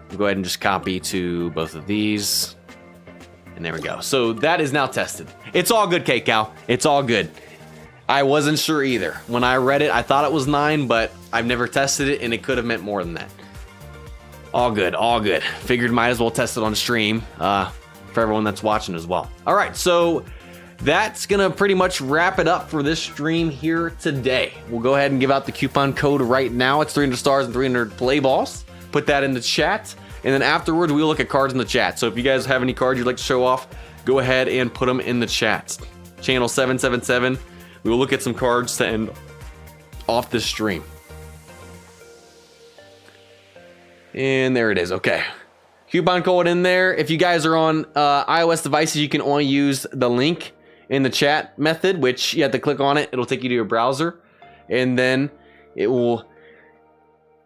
We'll go ahead and just copy to both of these. And there we go. So that is now tested. It's all good, KCal. It's all good. I wasn't sure either. When I read it, I thought it was 9, but I've never tested it, and it could have meant more than that. All good, all good. Figured might as well test it on stream for everyone that's watching as well. All right, so that's going to pretty much wrap it up for this stream here today. We'll go ahead and give out the coupon code right now. It's 300 stars and 300 play balls. Put that in the chat. And then afterwards, we'll look at cards in the chat. So if you guys have any cards you'd like to show off, go ahead and put them in the chat. Channel 777. We will look at some cards to end off this stream. And there it is. Okay. Coupon code in there. If you guys are on iOS devices, you can only use the link in the chat method, which you have to click on it. It'll take you to your browser. And then it will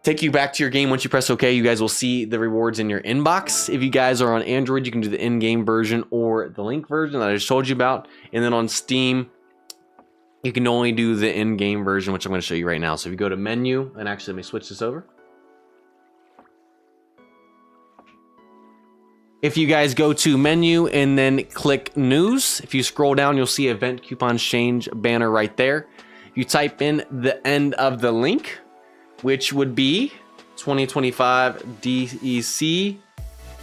take you back to your game. Once you press OK, you guys will see the rewards in your inbox. If you guys are on Android, you can do the in-game version or the link version that I just told you about. And then on Steam, you can only do the in-game version, which I'm going to show you right now. So if you go to menu, and actually let me switch this over. If you guys go to menu and then click news, if you scroll down, you'll see event coupon change banner right there. You type in the end of the link, which would be 2025 DEC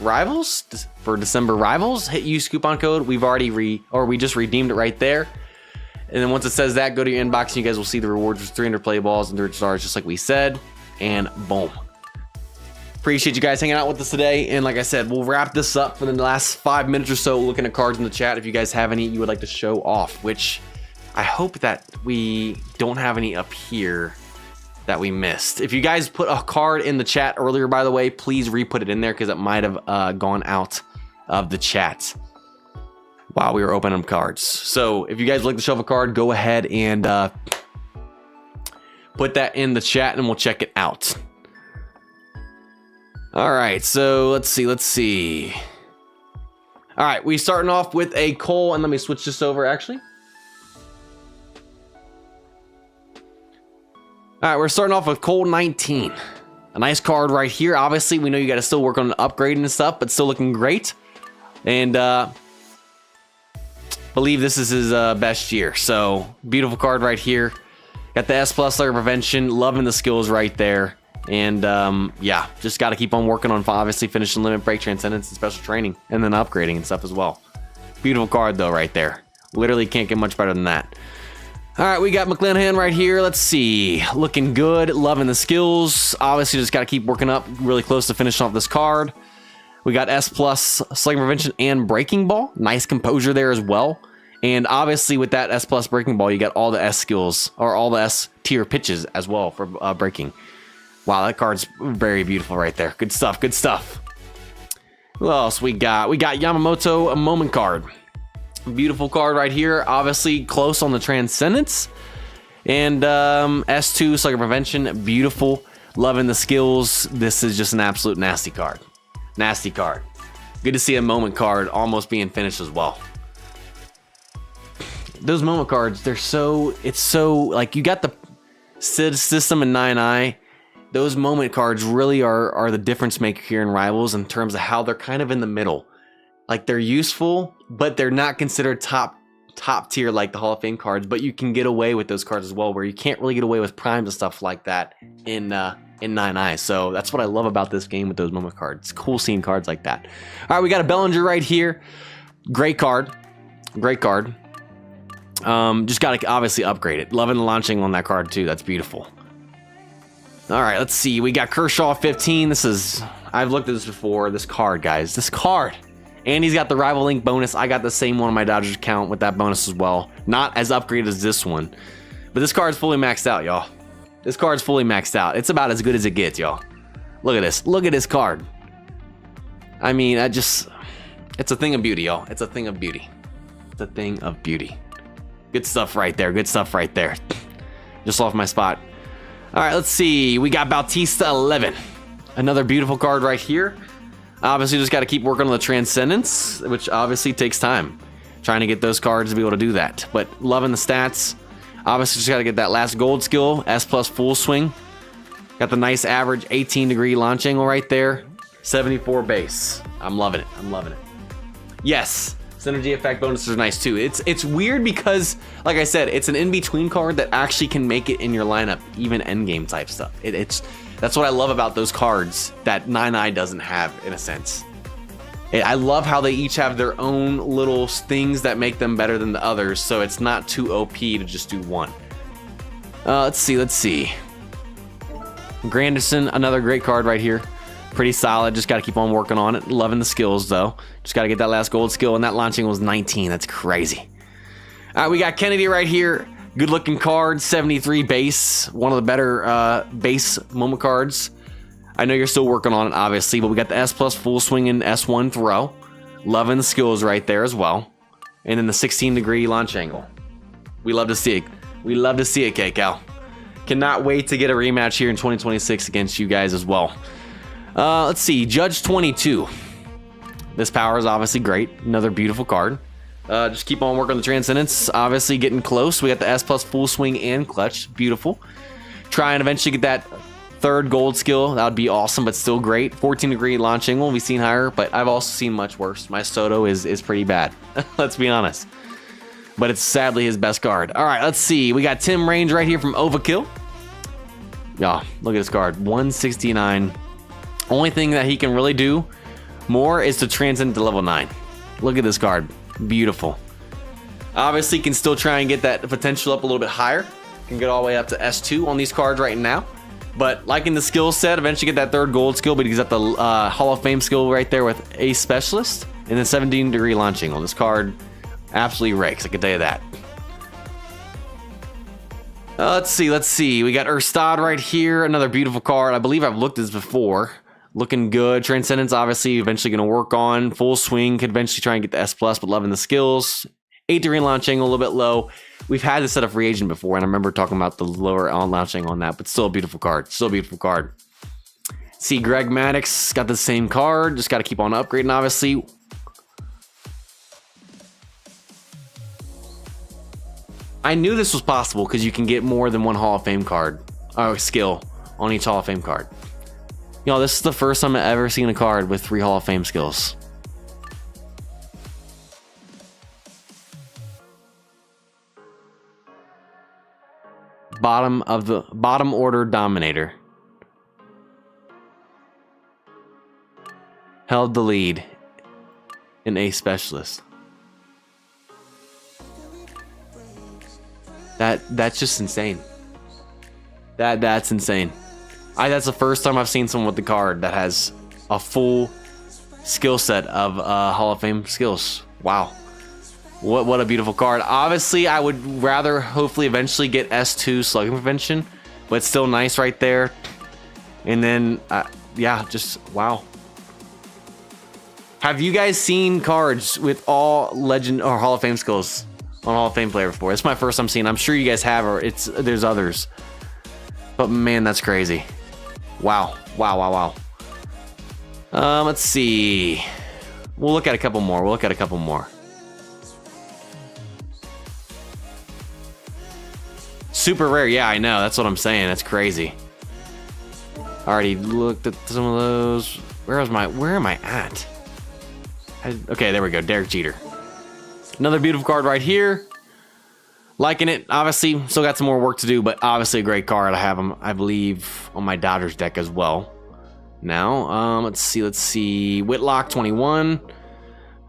Rivals for December Rivals. Hit use coupon code. We just redeemed it right there. And then once it says that, go to your inbox and you guys will see the rewards with 300 play balls and 300 stars, just like we said. And boom. Appreciate you guys hanging out with us today. And like I said, we'll wrap this up for the last 5 minutes or so, looking at cards in the chat. If you guys have any you would like to show off, which I hope that we don't have any up here that we missed. If you guys put a card in the chat earlier, by the way, please re-put it in there because it might have gone out of the chat while we were opening cards. So if you guys would like to show off a card, go ahead and put that in the chat and we'll check it out. All right, so let's see. All right, we starting off with a Cole, and let me switch this over actually. All right, we're starting off with Cole 19. A nice card right here. Obviously, we know you got to still work on upgrading and stuff, but still looking great. And believe this is his best year. So beautiful card right here. Got the S+ Slayer Prevention. Loving the skills right there. And yeah, just got to keep on working on obviously finishing Limit Break, Transcendence, and Special Training, and then upgrading and stuff as well. Beautiful card though right there. Literally can't get much better than that. All right, we got McClanahan right here. Let's see. Looking good. Loving the skills. Obviously, just got to keep working up. Really close to finishing off this card. We got S+ Slugging Prevention and Breaking Ball. Nice composure there as well. And obviously, with that S+ Breaking Ball, you got all the S skills, or all the S tier pitches as well for breaking. Wow, that card's very beautiful right there. Good stuff, good stuff. What else we got? We got Yamamoto, a moment card. Beautiful card right here. Obviously close on the Transcendence. And S2, Slugger Prevention. Beautiful. Loving the skills. This is just an absolute nasty card. Nasty card. Good to see a moment card almost being finished as well. Those moment cards, it's so, like, you got the Sid system and 9i. Those moment cards really are the difference maker here in Rivals in terms of how they're kind of in the middle. Like, they're useful, but they're not considered top tier like the Hall of Fame cards, but you can get away with those cards as well, where you can't really get away with primes and stuff like that in 9i. So that's what I love about this game with those moment cards. It's cool seeing cards like that. All right, we got a Bellinger right here. Great card. Great card. Just got to obviously upgrade it. Loving the launching on that card too. That's beautiful. All right, let's see. We got Kershaw 15. I've looked at this before. This card, guys. This card. And he's got the Rival Link bonus. I got the same one on my Dodgers account with that bonus as well. Not as upgraded as this one. But this card's fully maxed out, y'all. This card's fully maxed out. It's about as good as it gets, y'all. Look at this. Look at this card. I mean, it's a thing of beauty, y'all. It's a thing of beauty. It's a thing of beauty. Good stuff right there. Good stuff right there. Just off my spot. All right, let's see. We got Bautista 11. Another beautiful card right here. Obviously, just got to keep working on the Transcendence, which obviously takes time. Trying to get those cards to be able to do that. But loving the stats. Obviously, just got to get that last gold skill. S+ Full Swing. Got the nice average 18-degree launch angle right there. 74 base. I'm loving it. I'm loving it. Yes. Synergy effect bonuses are nice too. It's weird because, like I said, it's an in-between card that actually can make it in your lineup, even endgame type stuff. That's what I love about those cards that 9i doesn't have, in a sense. I love how they each have their own little things that make them better than the others, so it's not too OP to just do one. Let's see. Granderson, another great card right here. Pretty solid. Just got to keep on working on it. Loving the skills, though. Just got to get that last gold skill, and that launching was 19. That's crazy. All right, we got Kennedy right here. Good-looking card. 73 base. One of the better base moment cards. I know you're still working on it, obviously, but we got the S+ Full Swing and S1 Throw. Loving the skills right there as well. And then the 16-degree launch angle. We love to see it. We love to see it, K-Cal. Cannot wait to get a rematch here in 2026 against you guys as well. Let's see, Judge 22. This power is obviously great. Another beautiful card. Just keep on working on the Transcendence. Obviously getting close. We got the S+ Full Swing and Clutch. Beautiful. Try and eventually get that third gold skill, that would be awesome, but still great. 14-degree launch angle, we've seen higher, but I've also seen much worse. My Soto is pretty bad. Let's be honest. But it's sadly his best card. All right, let's see. We got Tim Raines right here from Overkill. Yeah, look at this card, 169. Only thing that he can really do more is to transcend to level 9. Look at this card, beautiful. Obviously, can still try and get that potential up a little bit higher. Can get all the way up to S2 on these cards right now. But liking the skill set, eventually get that third gold skill, but he's got the Hall of Fame skill right there with Ace Specialist. And then 17-degree launch angle. This card absolutely rakes, I can tell you that. Let's see. We got Erstad right here, another beautiful card. I believe I've looked at this before. Looking good. Transcendence, obviously, eventually going to work on. Full swing, could eventually try and get the S+, but loving the skills. 8-degree launch angle, a little bit low. We've had this set up free agent before, and I remember talking about the lower on launch angle on that, but still a beautiful card. See, Greg Maddux got the same card. Just got to keep on upgrading, obviously. I knew this was possible because you can get more than one Hall of Fame card, skill on each Hall of Fame card. Y'all, this is the first time I've ever seen a card with 3 Hall of Fame skills. Bottom order dominator. Held the lead in Ace Specialist. That's just insane. That's insane. That's the first time I've seen someone with the card that has a full skill set of Hall of Fame skills. Wow. What a beautiful card. Obviously, I would rather hopefully eventually get S2 slugging prevention, but it's still nice right there. And then, yeah, just wow. Have you guys seen cards with all legend or Hall of Fame skills on Hall of Fame player before? It's my first time seeing. I'm sure you guys have, or there's others. But man, that's crazy. Wow. Let's see. We'll look at a couple more. Super rare, yeah, I know. That's what I'm saying. That's crazy. Already looked at some of those. Where am I at? Okay, there we go. Derek Jeter. Another beautiful card right here. Liking it. Obviously, still got some more work to do, but obviously a great card. I have him, I believe, on my Dodgers deck as well. Now, let's see. Whitlock, 21.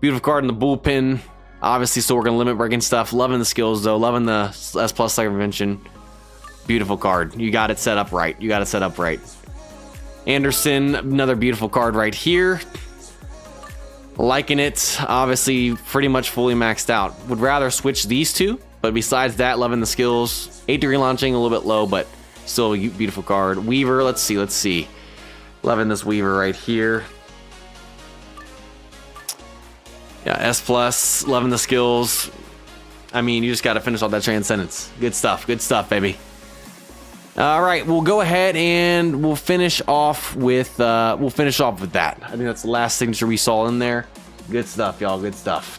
Beautiful card in the bullpen. Obviously, still working limit breaking stuff. Loving the skills, though. Loving the S+ Slugger Prevention. Beautiful card. You got it set up right. Anderson, another beautiful card right here. Liking it. Obviously, pretty much fully maxed out. Would rather switch these two, but besides that, loving the skills. 8-degree launching, a little bit low, but still a beautiful card. Weaver, let's see. Loving this Weaver right here. Yeah, S+, loving the skills. I mean, you just got to finish off that Transcendence. Good stuff, baby. All right, we'll go ahead and we'll finish off with that. I think that's the last signature we saw in there. Good stuff, y'all. Good stuff.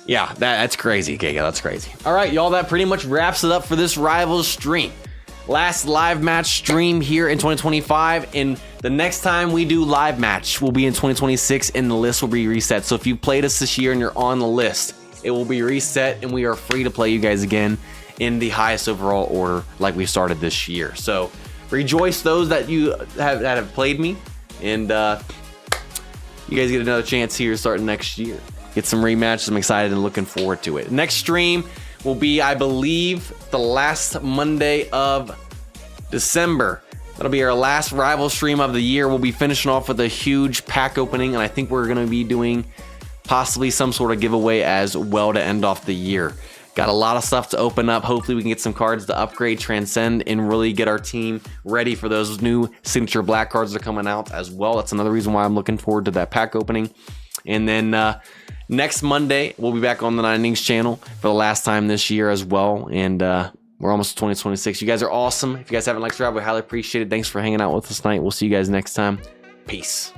Yeah, that's crazy. Okay, yeah, that's crazy. All right, y'all, that pretty much wraps it up for this Rivals stream. Last live match stream here in 2025, and the next time we do live match will be in 2026, and the list will be reset. So if you played us this year and you're on the list, it will be reset, and we are free to play you guys again in the highest overall order like we started this year. So rejoice those that have played me, and you guys get another chance here starting next year. Get some rematches. I'm excited and looking forward to it. Next stream will be, I believe, the last Monday of December. That'll be our last rival stream of the year. We'll be finishing off with a huge pack opening, and I think we're going to be doing possibly some sort of giveaway as well to end off the year. Got a lot of stuff to open up. Hopefully we can get some cards to upgrade, transcend, and really get our team ready for those new signature black cards that are coming out as well. That's another reason why I'm looking forward to that pack opening. And then next Monday, we'll be back on the 9 Innings channel for the last time this year as well. And we're almost 2026. You guys are awesome. If you guys haven't liked the drive, we highly appreciate it. Thanks for hanging out with us tonight. We'll see you guys next time. Peace.